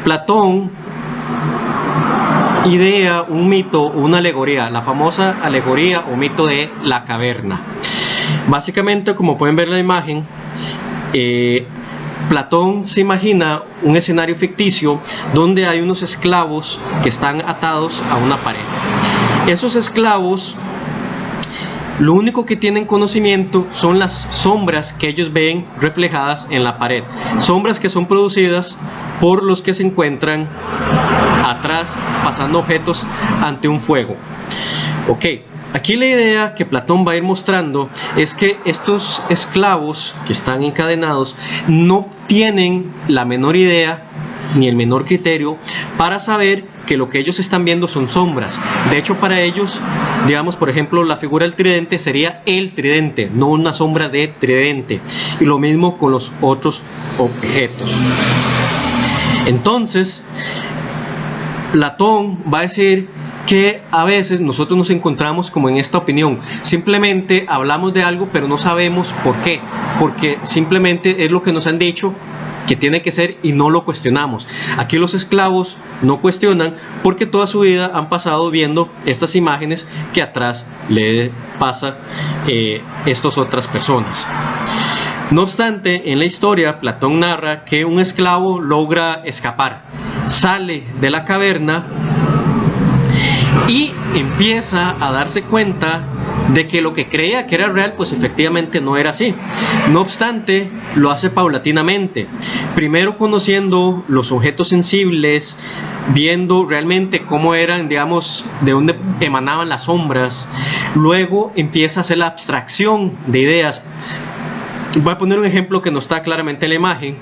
Platón idea un mito, una alegoría, la famosa alegoría o mito de la caverna. Básicamente, como pueden ver en la imagen, Platón se imagina un escenario ficticio donde hay unos esclavos que están atados a una pared. Esos esclavos, lo único que tienen conocimiento son las sombras que ellos ven reflejadas en la pared, sombras que son producidas por los que se encuentran atrás pasando objetos ante un fuego. Ok, aquí la idea que Platón va a ir mostrando es que estos esclavos que están encadenados no tienen la menor idea ni el menor criterio para saber que lo que ellos están viendo son sombras. De hecho, para ellos, digamos, por ejemplo, la figura del tridente sería el tridente, no una sombra de tridente. Y lo mismo con los otros objetos. Entonces, Platón va a decir que a veces nosotros nos encontramos como en esta opinión, simplemente hablamos de algo pero no sabemos por qué, porque simplemente es lo que nos han dicho que tiene que ser y no lo cuestionamos. Aquí los esclavos no cuestionan porque toda su vida han pasado viendo estas imágenes que atrás le pasa estas otras personas. No obstante, en la historia Platón narra que un esclavo logra escapar, sale de la caverna y empieza a darse cuenta de que lo que creía que era real, pues efectivamente no era así. No obstante, lo hace paulatinamente, primero conociendo los objetos sensibles, viendo realmente cómo eran, digamos, de dónde emanaban las sombras. Luego empieza a hacer la abstracción de ideas. Voy a poner un ejemplo que no está claramente en la imagen.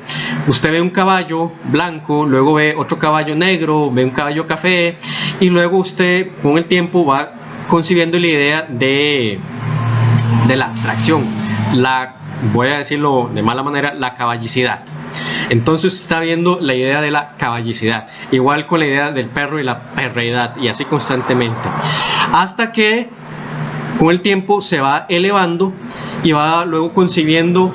Usted ve un caballo blanco, luego ve otro caballo negro, ve un caballo café, y luego usted con el tiempo va concibiendo la idea de la abstracción, voy a decirlo de mala manera, la caballicidad. Entonces está viendo la idea de la caballicidad, igual con la idea del perro y la perreidad, y así constantemente, hasta que con el tiempo se va elevando y va luego concibiendo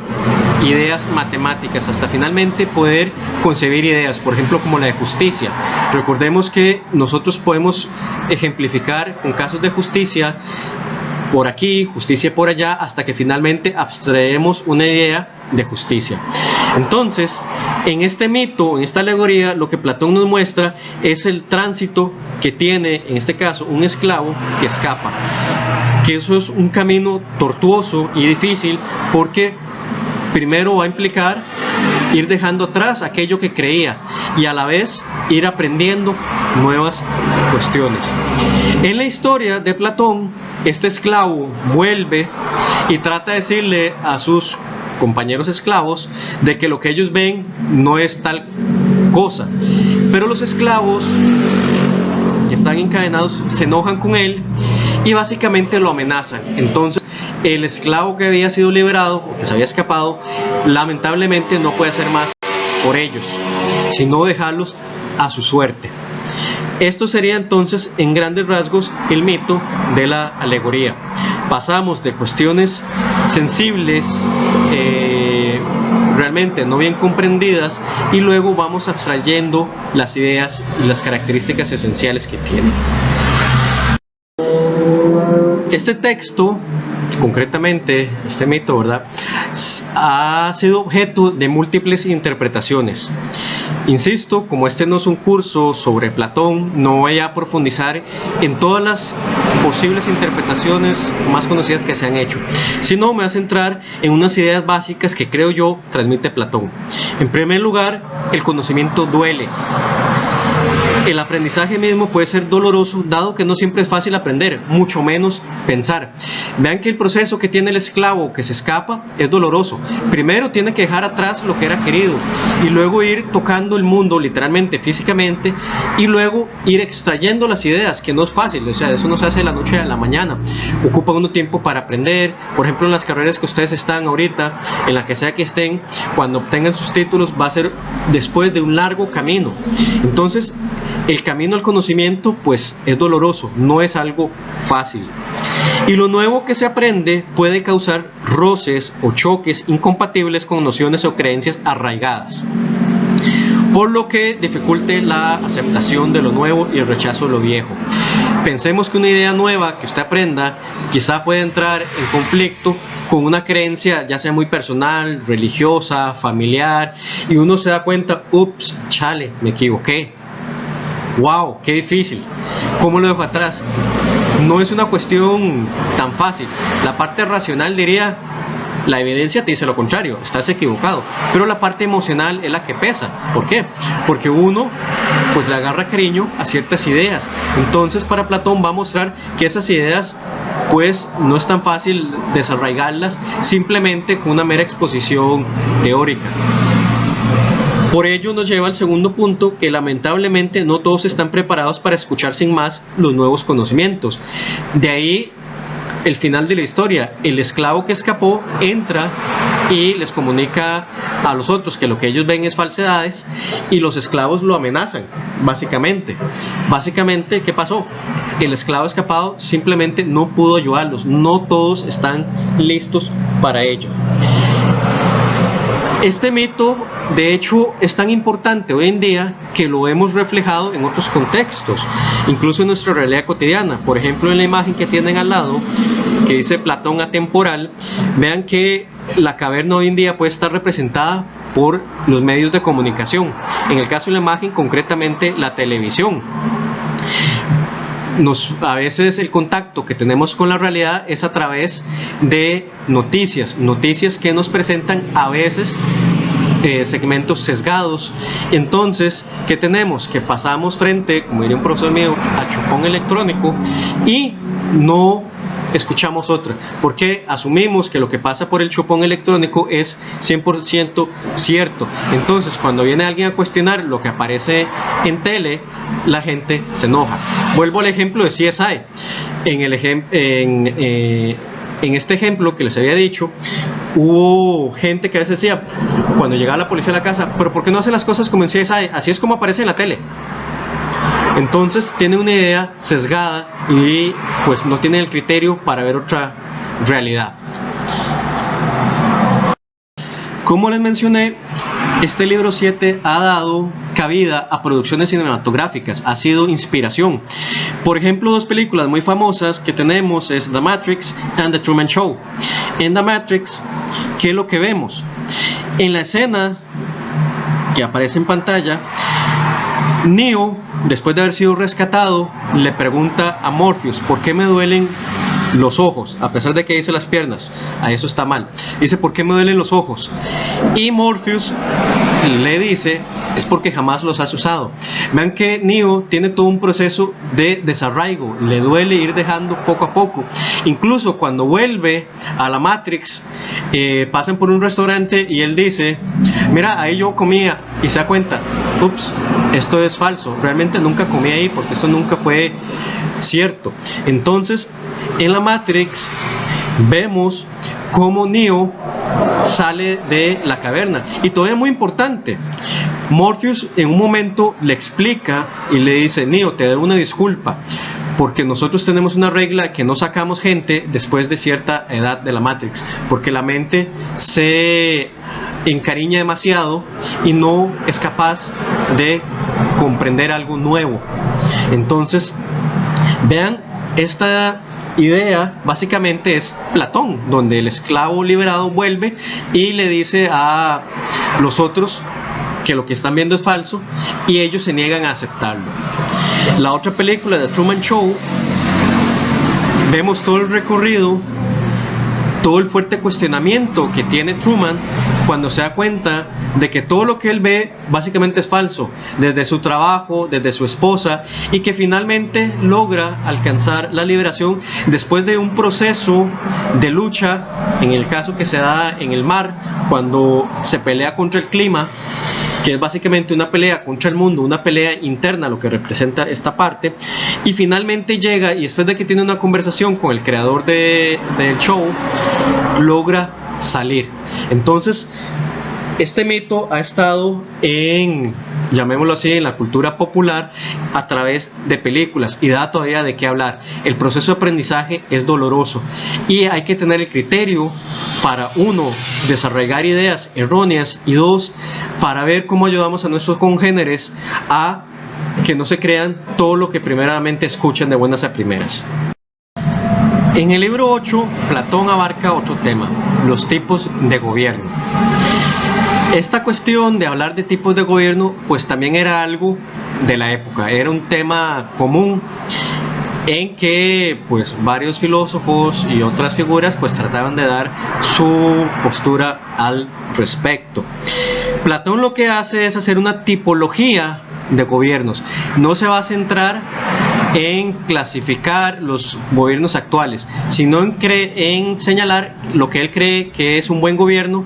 ideas matemáticas hasta finalmente poder concebir ideas, por ejemplo, como la de justicia. Recordemos que nosotros podemos ejemplificar con casos de justicia por aquí, justicia por allá, hasta que finalmente abstraemos una idea de justicia. Entonces, en este mito, en esta alegoría, lo que Platón nos muestra es el tránsito que tiene, en este caso, un esclavo que escapa. Que eso es un camino tortuoso y difícil, porque primero va a implicar ir dejando atrás aquello que creía y a la vez ir aprendiendo nuevas cuestiones. En la historia de Platón, este esclavo vuelve y trata de decirle a sus compañeros esclavos de que lo que ellos ven no es tal cosa, pero los esclavos que están encadenados se enojan con él y básicamente lo amenazan. Entonces el esclavo que había sido liberado o que se había escapado, lamentablemente no puede hacer más por ellos, sino dejarlos a su suerte. Esto sería entonces en grandes rasgos el mito de la alegoría. Pasamos de cuestiones sensibles, realmente no bien comprendidas, y luego vamos abstrayendo las ideas y las características esenciales que tiene. Este texto, concretamente este mito, ¿verdad?, ha sido objeto de múltiples interpretaciones. Insisto, como este no es un curso sobre Platón, no voy a profundizar en todas las posibles interpretaciones más conocidas que se han hecho, sino me voy a centrar en unas ideas básicas que creo yo transmite Platón. En primer lugar, el conocimiento duele. El aprendizaje mismo puede ser doloroso, dado que no siempre es fácil aprender, mucho menos pensar. Vean que el proceso que tiene el esclavo que se escapa es doloroso. Primero tiene que dejar atrás lo que era querido y luego ir tocando el mundo literalmente, físicamente, y luego ir extrayendo las ideas, que no es fácil. O sea, eso no se hace de la noche a la mañana. Ocupa uno tiempo para aprender. Por ejemplo, en las carreras que ustedes están ahorita, en la que sea que estén, cuando obtengan sus títulos va a ser después de un largo camino. Entonces, el camino al conocimiento pues es doloroso, no es algo fácil. Y lo nuevo que se aprende puede causar roces o choques incompatibles con nociones o creencias arraigadas, por lo que dificulte la aceptación de lo nuevo y el rechazo de lo viejo. Pensemos que una idea nueva que usted aprenda quizá puede entrar en conflicto con una creencia ya sea muy personal, religiosa, familiar, y uno se da cuenta, ups, chale, me equivoqué. ¡Wow! ¡Qué difícil! ¿Cómo lo dejo atrás? No es una cuestión tan fácil. La parte racional diría, la evidencia te dice lo contrario, estás equivocado. Pero la parte emocional es la que pesa. ¿Por qué? Porque uno pues le agarra cariño a ciertas ideas. Entonces para Platón va a mostrar que esas ideas pues no es tan fácil desarraigarlas simplemente con una mera exposición teórica. Por ello nos lleva al segundo punto, que lamentablemente no todos están preparados para escuchar sin más los nuevos conocimientos. De ahí el final de la historia. El esclavo que escapó entra y les comunica a los otros que lo que ellos ven es falsedades, y los esclavos lo amenazan, básicamente. ¿Qué pasó? El esclavo escapado simplemente no pudo ayudarlos. No todos están listos para ello. Este mito, de hecho, es tan importante hoy en día que lo hemos reflejado en otros contextos, incluso en nuestra realidad cotidiana. Por ejemplo, en la imagen que tienen al lado, que dice Platón atemporal, vean que la caverna hoy en día puede estar representada por los medios de comunicación. En el caso de la imagen, concretamente la televisión. A veces el contacto que tenemos con la realidad es a través de noticias que nos presentan a veces segmentos sesgados. Entonces, ¿qué tenemos? Que pasamos frente, como diría un profesor mío, a chupón electrónico y no escuchamos otra, porque asumimos que lo que pasa por el chupón electrónico es 100% cierto. Entonces, cuando viene alguien a cuestionar lo que aparece en tele, la gente se enoja. Vuelvo al ejemplo de CSI. En este ejemplo que les había dicho, hubo gente que a veces decía, cuando llegaba la policía a la casa, pero ¿por qué no hacen las cosas como en CSI? Así es como aparece en la tele. Entonces tiene una idea sesgada y pues no tiene el criterio para ver otra realidad. Como les mencioné, este libro 7 ha dado cabida a producciones cinematográficas, ha sido inspiración. Por ejemplo, dos películas muy famosas que tenemos es The Matrix and The Truman Show. En The Matrix, ¿qué es lo que vemos? En la escena que aparece en pantalla, Neo, después de haber sido rescatado, le pregunta a Morpheus, ¿por qué me duelen los ojos? A pesar de que dice las piernas, a eso está mal. Dice, ¿por qué me duelen los ojos? Y Morpheus le dice es porque jamás los has usado. Vean que Neo tiene todo un proceso de desarraigo, le duele ir dejando poco a poco. Incluso cuando vuelve a la Matrix, pasan por un restaurante y él dice, mira, ahí yo comía, y se da cuenta, ups, esto es falso, realmente nunca comí ahí porque esto nunca fue cierto. Entonces, en la Matrix vemos cómo Neo sale de la caverna. Y todavía muy importante, Morpheus en un momento le explica y le dice, Neo, te doy una disculpa, porque nosotros tenemos una regla que no sacamos gente después de cierta edad de la Matrix, porque la mente se encariña demasiado y no es capaz de comprender algo nuevo. Entonces, vean, esta idea básicamente es Platón, donde el esclavo liberado vuelve y le dice a los otros que lo que están viendo es falso y ellos se niegan a aceptarlo. La otra película, The Truman Show, vemos todo el recorrido, todo el fuerte cuestionamiento que tiene Truman cuando se da cuenta de que todo lo que él ve básicamente es falso, desde su trabajo, desde su esposa, y que finalmente logra alcanzar la liberación después de un proceso de lucha, en el caso que se da en el mar, cuando se pelea contra el clima, que es básicamente una pelea contra el mundo, una pelea interna, lo que representa esta parte, y finalmente llega, y después de que tiene una conversación con el creador del show, logra salir. Entonces, este mito ha estado en, llamémoslo así, en la cultura popular a través de películas y da todavía de qué hablar. El proceso de aprendizaje es doloroso y hay que tener el criterio para, uno, desarrollar ideas erróneas, y dos, para ver cómo ayudamos a nuestros congéneres a que no se crean todo lo que primeramente escuchan de buenas a primeras. En el libro 8, Platón abarca otro tema, los tipos de gobierno. Esta cuestión de hablar de tipos de gobierno pues también era algo de la época, era un tema común en que pues varios filósofos y otras figuras pues trataban de dar su postura al respecto. Platón lo que hace es hacer una tipología de gobiernos, no se va a centrar en clasificar los gobiernos actuales, sino en señalar lo que él cree que es un buen gobierno,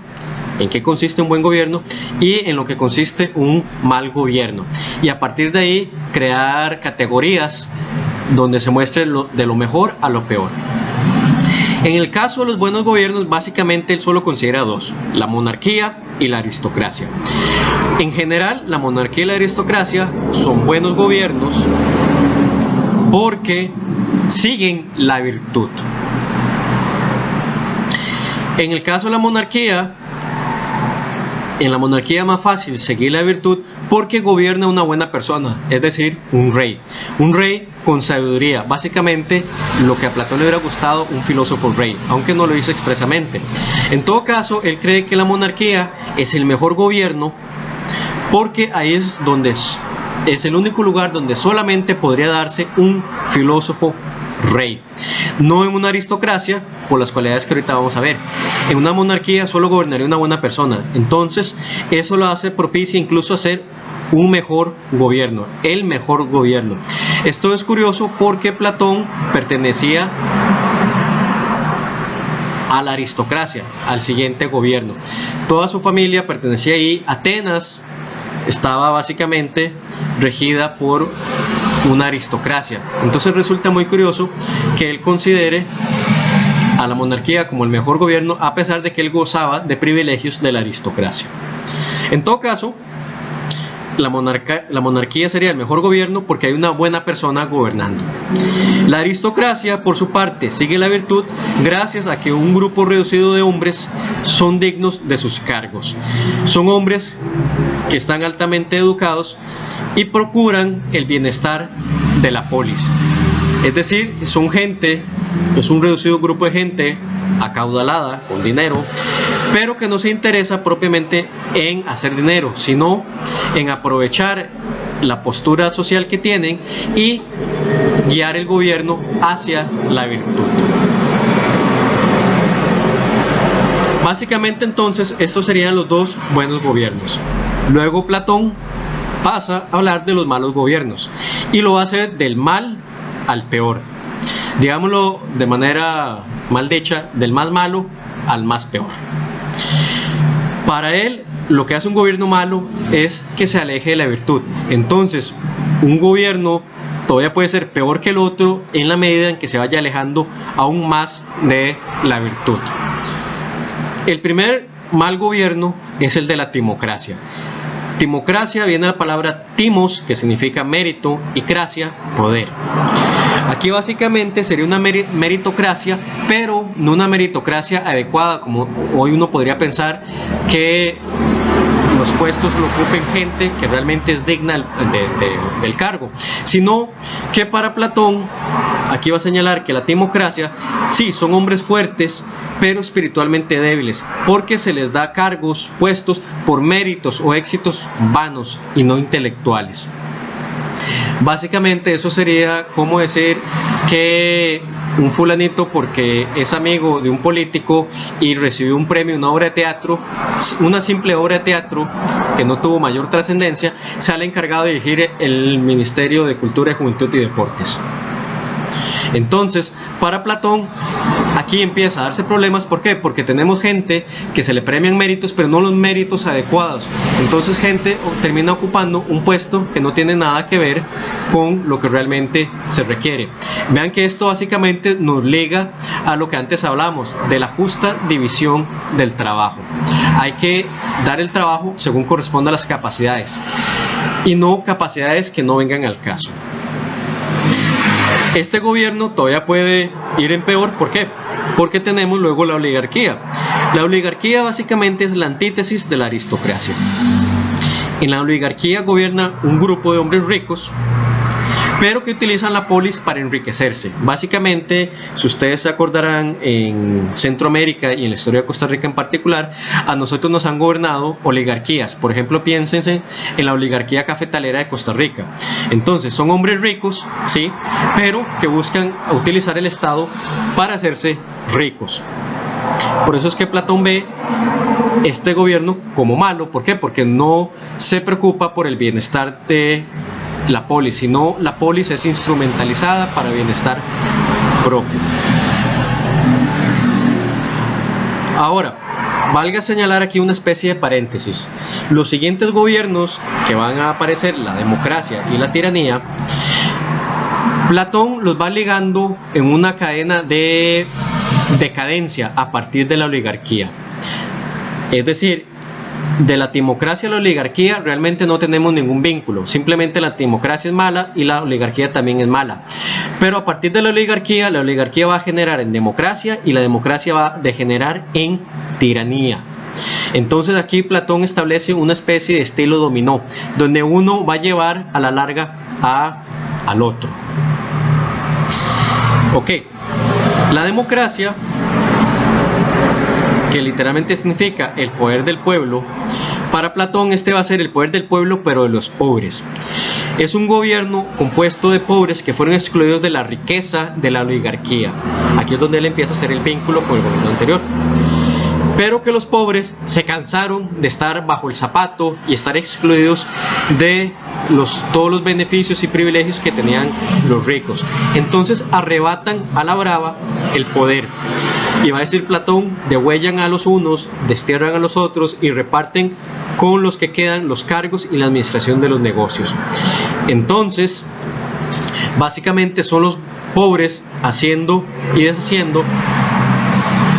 en qué consiste un buen gobierno y en lo que consiste un mal gobierno, y a partir de ahí crear categorías donde se muestre de lo mejor a lo peor. En el caso de los buenos gobiernos, básicamente él solo considera dos: la monarquía y la aristocracia. En general, la monarquía y la aristocracia son buenos gobiernos porque siguen la virtud. En el caso de la monarquía, en la monarquía es más fácil seguir la virtud porque gobierna una buena persona, es decir, un rey con sabiduría, básicamente lo que a Platón le hubiera gustado, un filósofo rey, aunque no lo hizo expresamente. En todo caso, él cree que la monarquía es el mejor gobierno porque ahí es donde es el único lugar donde solamente podría darse un filósofo rey, no en una aristocracia, por las cualidades que ahorita vamos a ver. En una monarquía solo gobernaría una buena persona, entonces eso lo hace propicia incluso a ser un mejor gobierno, el mejor gobierno. Esto es curioso porque Platón pertenecía a la aristocracia, al siguiente gobierno. Toda su familia pertenecía ahí. Atenas estaba básicamente regida por una aristocracia. Entonces resulta muy curioso que él considere a la monarquía como el mejor gobierno, a pesar de que él gozaba de privilegios de la aristocracia. En todo caso, la monarquía sería el mejor gobierno porque hay una buena persona gobernando. La aristocracia, por su parte, sigue la virtud gracias a que un grupo reducido de hombres son dignos de sus cargos. Son hombres que están altamente educados y procuran el bienestar de la polis. Es decir, son gente, es un reducido grupo de gente acaudalada, con dinero, pero que no se interesa propiamente en hacer dinero, sino en aprovechar la postura social que tienen y guiar el gobierno hacia la virtud. Básicamente entonces estos serían los dos buenos gobiernos. Luego Platón pasa a hablar de los malos gobiernos y lo va a hacer del mal al peor. Digámoslo de manera mal dicha, del más malo al más peor. Para él, lo que hace un gobierno malo es que se aleje de la virtud. Entonces, un gobierno todavía puede ser peor que el otro en la medida en que se vaya alejando aún más de la virtud. El primer mal gobierno es el de la timocracia. Timocracia viene de la palabra timos, que significa mérito, y cracia, poder. Aquí básicamente sería una meritocracia, pero no una meritocracia adecuada, como hoy uno podría pensar que los puestos lo ocupen gente que realmente es digna del cargo, sino que para Platón, aquí va a señalar que la timocracia, sí, son hombres fuertes, pero espiritualmente débiles, porque se les da cargos, puestos por méritos o éxitos vanos y no intelectuales. Básicamente eso sería como decir que un fulanito, porque es amigo de un político y recibió un premio, una obra de teatro, una simple obra de teatro que no tuvo mayor trascendencia, sale encargado de dirigir el Ministerio de Cultura, Juventud y Deportes. Entonces, para Platón, aquí empieza a darse problemas. ¿Por qué? Porque tenemos gente que se le premian méritos, pero no los méritos adecuados. Entonces, gente termina ocupando un puesto que no tiene nada que ver con lo que realmente se requiere. Vean que esto básicamente nos liga a lo que antes hablamos, de la justa división del trabajo. Hay que dar el trabajo según corresponda a las capacidades, y no capacidades que no vengan al caso. Este gobierno todavía puede ir en peor. ¿Por qué? Porque tenemos luego la oligarquía. La oligarquía básicamente es la antítesis de la aristocracia. En la oligarquía gobierna un grupo de hombres ricos, pero que utilizan la polis para enriquecerse. Básicamente, si ustedes se acordarán, en Centroamérica y en la historia de Costa Rica en particular, a nosotros nos han gobernado oligarquías. Por ejemplo, piénsense en la oligarquía cafetalera de Costa Rica. Entonces, son hombres ricos, sí, pero que buscan utilizar el Estado para hacerse ricos. Por eso es que Platón ve este gobierno como malo. ¿Por qué? Porque no se preocupa por el bienestar de la polis, sino la polis es instrumentalizada para bienestar propio. Ahora, valga señalar aquí una especie de paréntesis. Los siguientes gobiernos que van a aparecer, la democracia y la tiranía, Platón los va ligando en una cadena de decadencia a partir de la oligarquía. Es decir, de la timocracia a la oligarquía realmente no tenemos ningún vínculo, simplemente la timocracia es mala y la oligarquía también es mala. Pero a partir de la oligarquía va a generar en democracia y la democracia va a degenerar en tiranía. Entonces aquí Platón establece una especie de estilo dominó, donde uno va a llevar a la larga al otro. Ok, la democracia, que literalmente significa el poder del pueblo, para Platón este va a ser el poder del pueblo, pero de los pobres. Es un gobierno compuesto de pobres que fueron excluidos de la riqueza de la oligarquía. Aquí es donde él empieza a hacer el vínculo con el gobierno anterior. Pero que los pobres se cansaron de estar bajo el zapato y estar excluidos de todos los beneficios y privilegios que tenían los ricos. Entonces arrebatan a la brava el poder. Y va a decir Platón, degüellan a los unos, destierran a los otros y reparten con los que quedan los cargos y la administración de los negocios. Entonces, básicamente son los pobres haciendo y deshaciendo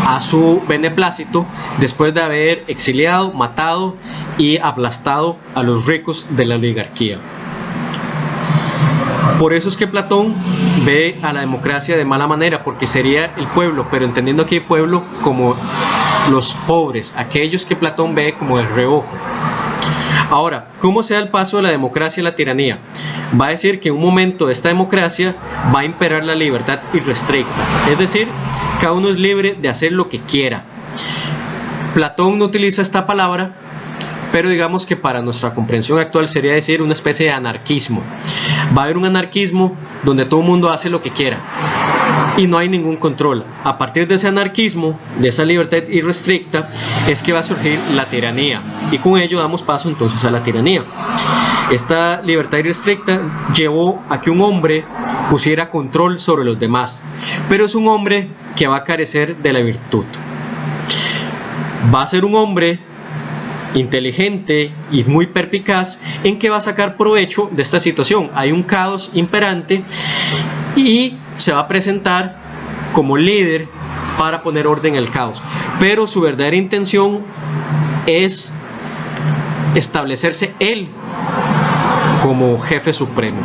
a su beneplácito después de haber exiliado, matado y aplastado a los ricos de la oligarquía. Por eso es que Platón ve a la democracia de mala manera, porque sería el pueblo, pero entendiendo aquí el pueblo como los pobres, aquellos que Platón ve como el reojo. Ahora, ¿cómo se da el paso de la democracia a la tiranía? Va a decir que en un momento de esta democracia va a imperar la libertad irrestricta, es decir, cada uno es libre de hacer lo que quiera. Platón no utiliza esta palabra, pero digamos que para nuestra comprensión actual sería decir una especie de anarquismo. Va a haber un anarquismo donde todo el mundo hace lo que quiera y no hay ningún control. A partir de ese anarquismo, de esa libertad irrestricta, es que va a surgir la tiranía, y con ello damos paso entonces a la tiranía. Esta libertad irrestricta llevó a que un hombre pusiera control sobre los demás, pero es un hombre que va a carecer de la virtud. Va a ser un hombre inteligente y muy perspicaz en que va a sacar provecho de esta situación. Hay un caos imperante y se va a presentar como líder para poner orden al caos, pero su verdadera intención es establecerse él como jefe supremo.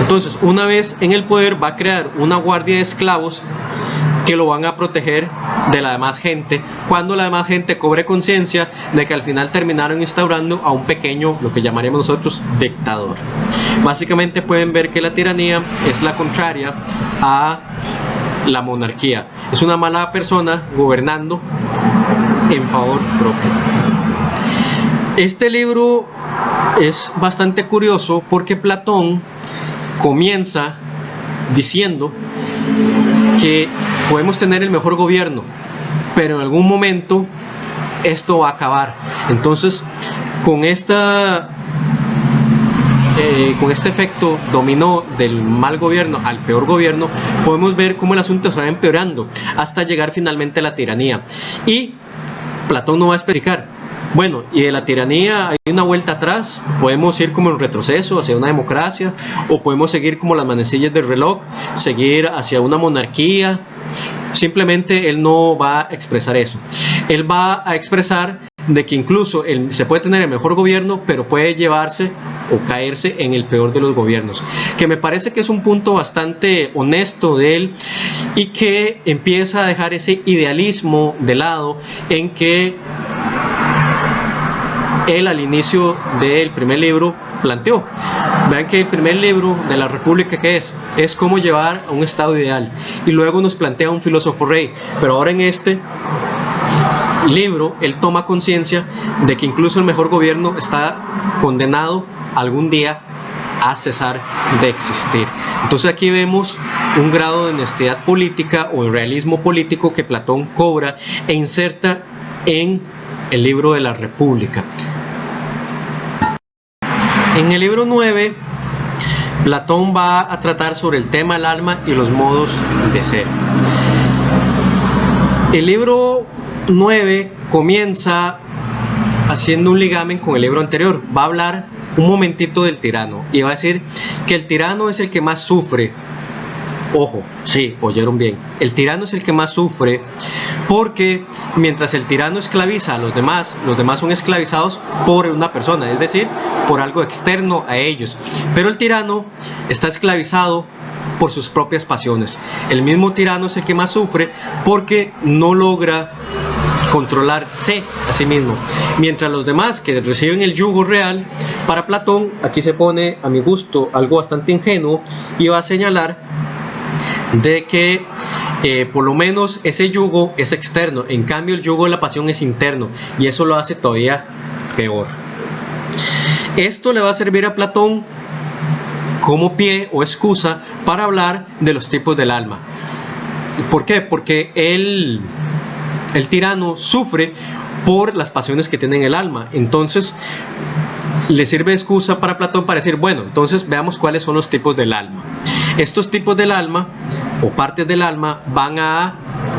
Entonces, una vez en el poder, va a crear una guardia de esclavos que lo van a proteger de la demás gente, cuando la demás gente cobre conciencia de que al final terminaron instaurando a un pequeño, lo que llamaremos nosotros, dictador. Básicamente pueden ver que la tiranía es la contraria a la monarquía. Es una mala persona gobernando en favor propio. Este libro es bastante curioso porque Platón comienza diciendo que podemos tener el mejor gobierno, pero en algún momento esto va a acabar. Entonces, con este efecto dominó del mal gobierno al peor gobierno, podemos ver cómo el asunto se va empeorando hasta llegar finalmente a la tiranía. Y Platón no va a especificar, bueno, y de la tiranía hay una vuelta atrás, podemos ir como en retroceso hacia una democracia, o podemos seguir como las manecillas del reloj, seguir hacia una monarquía. Simplemente él no va a expresar eso. Él va a expresar de que incluso se puede tener el mejor gobierno, pero puede llevarse o caerse en el peor de los gobiernos, que me parece que es un punto bastante honesto de él y que empieza a dejar ese idealismo de lado en que él al inicio del primer libro planteó. Vean que el primer libro de la República, ¿qué es? Es cómo llevar a un estado ideal, y luego nos plantea un filósofo rey, pero ahora en este libro él toma conciencia de que incluso el mejor gobierno está condenado algún día a cesar de existir. Entonces aquí vemos un grado de honestidad política o de realismo político que Platón cobra e inserta en el libro de la República. En el libro 9, Platón va a tratar sobre el tema del alma y los modos de ser. El libro 9 comienza haciendo un ligamen con el libro anterior. Va a hablar un momentito del tirano y va a decir que el tirano es el que más sufre. Ojo, sí, oyeron bien. El tirano es el que más sufre porque mientras el tirano esclaviza a los demás son esclavizados por una persona, es decir, por algo externo a ellos. Pero el tirano está esclavizado por sus propias pasiones. El mismo tirano es el que más sufre porque no logra controlarse a sí mismo, mientras los demás que reciben el yugo real. Para Platón, aquí se pone a mi gusto algo bastante ingenuo y va a señalar de que por lo menos ese yugo es externo, en cambio el yugo de la pasión es interno, y eso lo hace todavía peor. Esto le va a servir a Platón como pie o excusa para hablar de los tipos del alma. ¿Por qué? Porque el tirano sufre por las pasiones que tiene en el alma. Entonces le sirve de excusa para Platón para decir, bueno, entonces veamos cuáles son los tipos del alma. Estos tipos del alma o partes del alma van a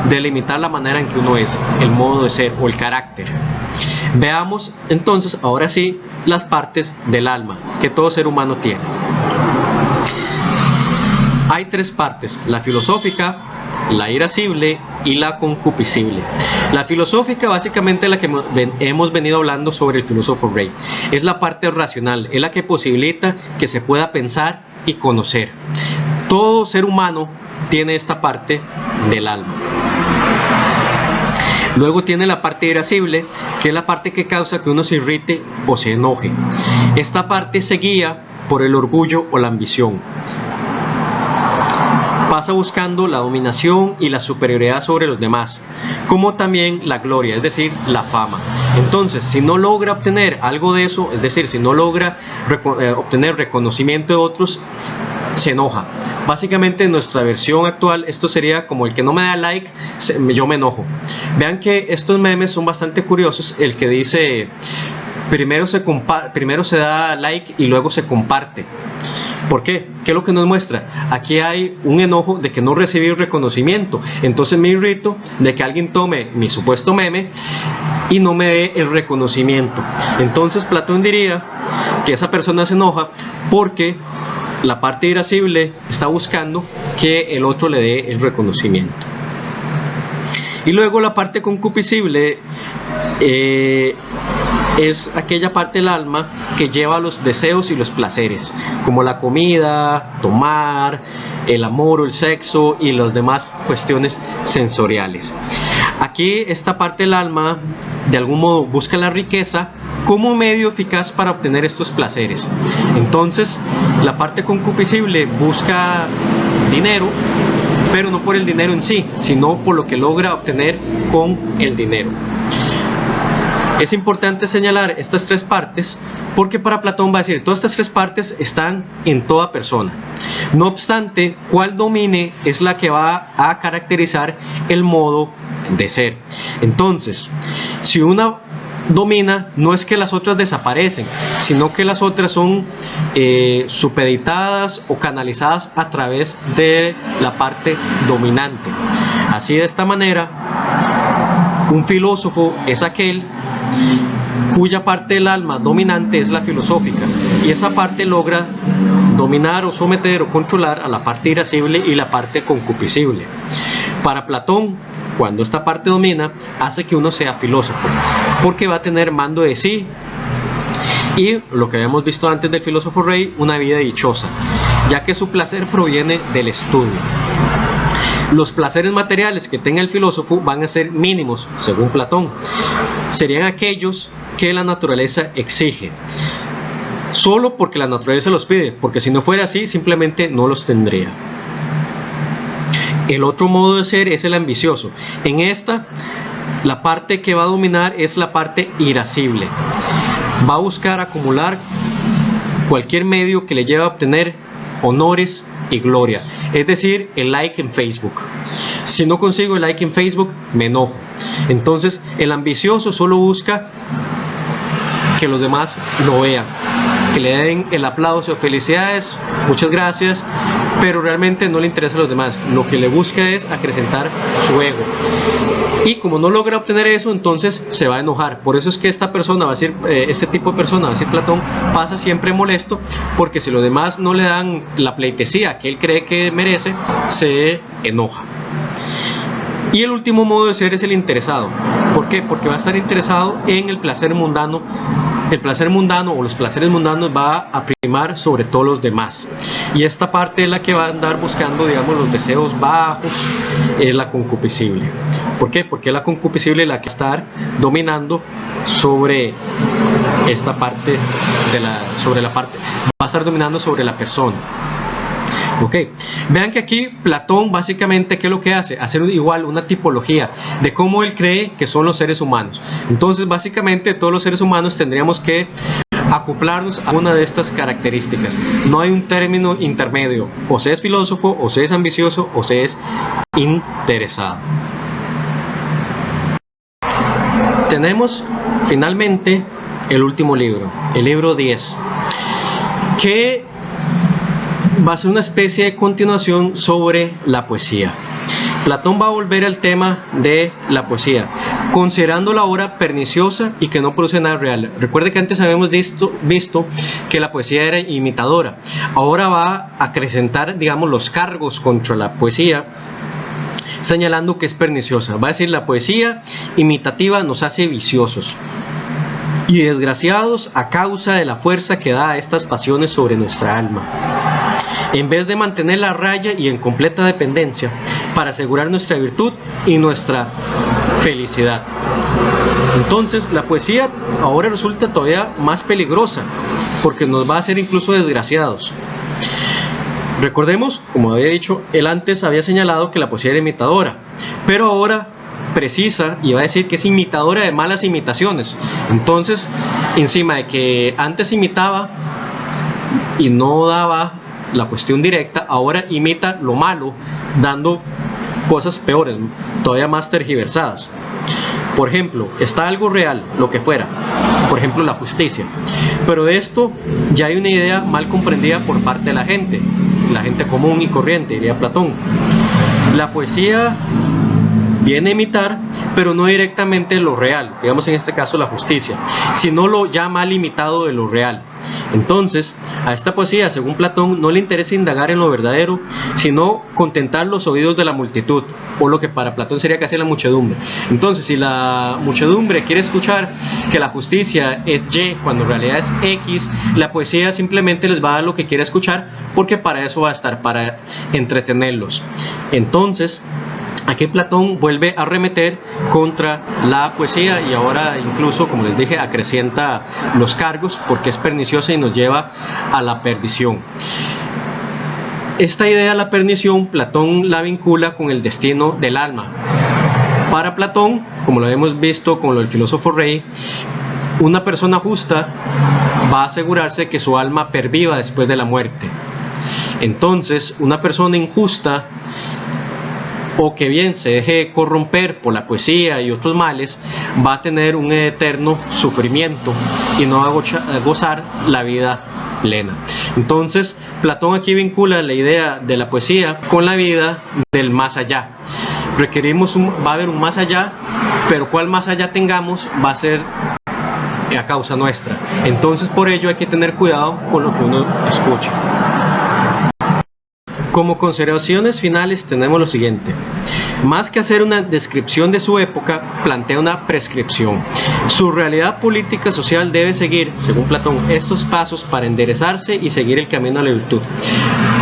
delimitar la manera en que uno es, el modo de ser o el carácter. Veamos entonces ahora sí las partes del alma que todo ser humano tiene. Hay tres partes: la filosófica, la irascible y la concupiscible. La filosófica, básicamente la que hemos venido hablando sobre el filósofo rey, es la parte racional, es la que posibilita que se pueda pensar y conocer. Todo ser humano tiene esta parte del alma. Luego tiene la parte irascible, que es la parte que causa que uno se irrite o se enoje. Esta parte se guía por el orgullo o la ambición. Pasa buscando la dominación y la superioridad sobre los demás, como también la gloria, es decir, la fama. Entonces, si no logra obtener algo de eso, es decir, si no logra obtener reconocimiento de otros, se enoja. Básicamente en nuestra versión actual esto sería como: el que no me da like, yo me enojo. Vean que estos memes son bastante curiosos. El que dice primero se da like y luego se comparte. ¿Por qué? ¿Qué es lo que nos muestra? Aquí hay un enojo de que no recibí reconocimiento. Entonces me irrito de que alguien tome mi supuesto meme y no me dé el reconocimiento. Entonces Platón diría que esa persona se enoja porque la parte irascible está buscando que el otro le dé el reconocimiento. Y luego la parte concupiscible es aquella parte del alma que lleva los deseos y los placeres, como la comida, tomar, el amor o el sexo y las demás cuestiones sensoriales. Aquí esta parte del alma de algún modo busca la riqueza como medio eficaz para obtener estos placeres. Entonces la parte concupiscible busca dinero, pero no por el dinero en sí, sino por lo que logra obtener con el dinero. Es importante señalar estas tres partes porque para Platón va a decir todas estas tres partes están en toda persona. No obstante, cuál domine es la que va a caracterizar el modo de ser. Entonces, si una domina, no es que las otras desaparecen, sino que las otras son supeditadas o canalizadas a través de la parte dominante. Así, de esta manera, un filósofo es aquel cuya parte del alma dominante es la filosófica, y esa parte logra dominar o someter o controlar a la parte irascible y la parte concupiscible. Para Platón, cuando esta parte domina, hace que uno sea filósofo, porque va a tener mando de sí y, lo que habíamos visto antes del filósofo rey, una vida dichosa, ya que su placer proviene del estudio. Los placeres materiales que tenga el filósofo van a ser mínimos, según Platón. Serían aquellos que la naturaleza exige, solo porque la naturaleza los pide, porque si no fuera así, simplemente no los tendría. El otro modo de ser es el ambicioso. En esta, la parte que va a dominar es la parte irascible. Va a buscar acumular cualquier medio que le lleve a obtener honores y gloria, es decir, el like en Facebook. Si no consigo el like en Facebook, me enojo. Entonces el ambicioso solo busca que los demás lo vean, que le den el aplauso, felicidades, muchas gracias, pero realmente no le interesa a los demás. Lo que le busca es acrecentar su ego, y como no logra obtener eso, entonces se va a enojar. Por eso es que esta persona va a decir, este tipo de persona, va a decir Platón, pasa siempre molesto, porque si los demás no le dan la pleitesía que él cree que merece, se enoja. Y el último modo de ser es el interesado. ¿Por qué? Porque va a estar interesado en el placer mundano. El placer mundano o los placeres mundanos va a primar sobre todos los demás. Y esta parte es la que va a andar buscando, digamos, los deseos bajos, es la concupiscible. ¿Por qué? Porque la concupiscible es la que va a estar dominando sobre esta parte va a estar dominando sobre la persona. Ok, vean que aquí Platón básicamente, ¿qué es lo que hace? Hacer igual una tipología de cómo él cree que son los seres humanos. Entonces básicamente todos los seres humanos tendríamos que acoplarnos a una de estas características. No hay un término intermedio, o se es filósofo, o se es ambicioso, o se es interesado. Tenemos finalmente el último libro, el libro 10, que va a ser una especie de continuación sobre la poesía. Platón va a volver al tema de la poesía, considerando la obra perniciosa y que no produce nada real. Recuerde que antes habíamos visto que la poesía era imitadora. Ahora va a acrecentar, digamos, los cargos contra la poesía, señalando que es perniciosa. Va a decir, la poesía imitativa nos hace viciosos y desgraciados a causa de la fuerza que da a estas pasiones sobre nuestra alma, en vez de mantener la raya y en completa dependencia para asegurar nuestra virtud y nuestra felicidad. Entonces la poesía ahora resulta todavía más peligrosa, porque nos va a hacer incluso desgraciados. Recordemos, como había dicho, él antes había señalado que la poesía era imitadora, pero ahora precisa y va a decir que es imitadora de malas imitaciones. Entonces, encima de que antes imitaba y no daba la cuestión directa, ahora imita lo malo, dando cosas peores, todavía más tergiversadas. Por ejemplo, está algo real, lo que fuera, por ejemplo la justicia. Pero de esto ya hay una idea mal comprendida por parte de la gente común y corriente, diría Platón. La poesía viene a imitar, pero no directamente lo real, digamos en este caso la justicia, sino lo ya mal imitado de lo real. Entonces, a esta poesía, según Platón, no le interesa indagar en lo verdadero, sino contentar los oídos de la multitud, o lo que para Platón sería casi la muchedumbre. Entonces, si la muchedumbre quiere escuchar que la justicia es Y cuando en realidad es X, la poesía simplemente les va a dar lo que quiere escuchar, porque para eso va a estar, para entretenerlos. Entonces, aquí Platón vuelve a arremeter contra la poesía y ahora incluso, como les dije, acrecienta los cargos porque es perniciosa y nos lleva a la perdición. Esta idea de la perdición, Platón la vincula con el destino del alma. Para Platón, como lo hemos visto con lo del filósofo Rey, una persona justa va a asegurarse que su alma perviva después de la muerte. Entonces, una persona injusta o que bien se deje corromper por la poesía y otros males, va a tener un eterno sufrimiento y no va a gozar la vida plena. Entonces, Platón aquí vincula la idea de la poesía con la vida del más allá. Va a haber un más allá, pero cuál más allá tengamos va a ser a causa nuestra. Entonces, por ello hay que tener cuidado con lo que uno escucha. Como consideraciones finales tenemos lo siguiente: más que hacer una descripción de su época, plantea una prescripción. Su realidad política social debe seguir, según Platón, estos pasos para enderezarse y seguir el camino a la virtud.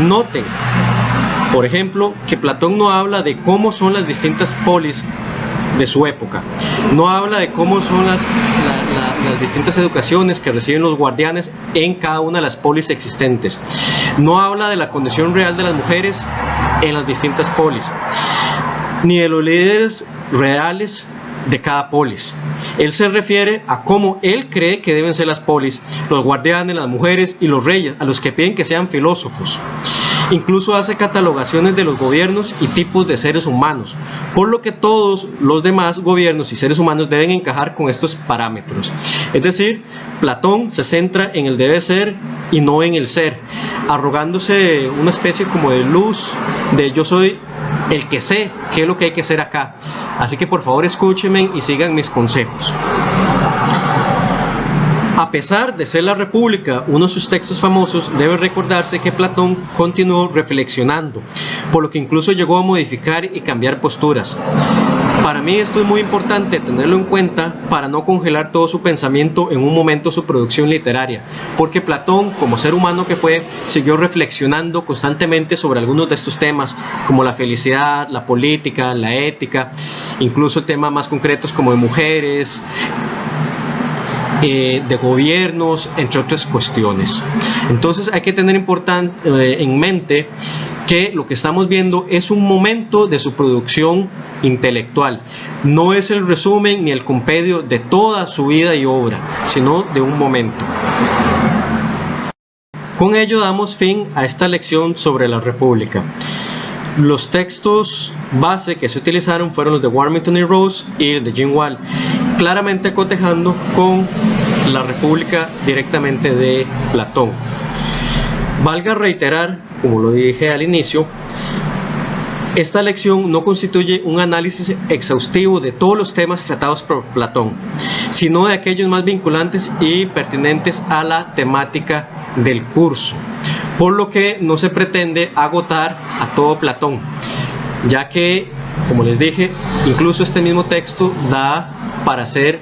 Noten, por ejemplo, que Platón no habla de cómo son las distintas polis de su época, no habla de cómo son las distintas educaciones que reciben los guardianes en cada una de las polis existentes, no habla de la condición real de las mujeres en las distintas polis, ni de los líderes reales de cada polis. Él se refiere a cómo él cree que deben ser las polis, los guardianes, las mujeres y los reyes, a los que piden que sean filósofos. Incluso hace catalogaciones de los gobiernos y tipos de seres humanos, por lo que todos los demás gobiernos y seres humanos deben encajar con estos parámetros. Es decir, Platón se centra en el debe ser y no en el ser, arrogándose una especie como de luz, de yo soy el que sé qué es lo que hay que hacer acá. Así que por favor escúchenme y sigan mis consejos. A pesar de ser la República uno de sus textos famosos, debe recordarse que Platón continuó reflexionando, por lo que incluso llegó a modificar y cambiar posturas. Para mí esto es muy importante tenerlo en cuenta para no congelar todo su pensamiento en un momento de su producción literaria, porque Platón, como ser humano que fue, siguió reflexionando constantemente sobre algunos de estos temas, como la felicidad, la política, la ética, incluso temas más concretos como de mujeres, de gobiernos, entre otras cuestiones. Entonces hay que tener en mente que lo que estamos viendo es un momento de su producción intelectual, no es el resumen ni el compendio de toda su vida y obra, sino de un momento. Con ello damos fin a esta lección sobre la República. Los textos base que se utilizaron fueron los de Warmington y Rose y el de Jim Wall, claramente cotejando con la República directamente de Platón. Valga reiterar, como lo dije al inicio, esta lección no constituye un análisis exhaustivo de todos los temas tratados por Platón, sino de aquellos más vinculantes y pertinentes a la temática del curso, por lo que no se pretende agotar a todo Platón, ya que, como les dije, incluso este mismo texto da para hacer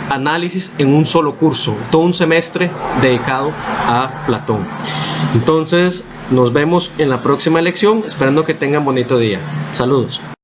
análisis en un solo curso, todo un semestre dedicado a Platón. Entonces, nos vemos en la próxima lección, esperando que tengan bonito día. Saludos.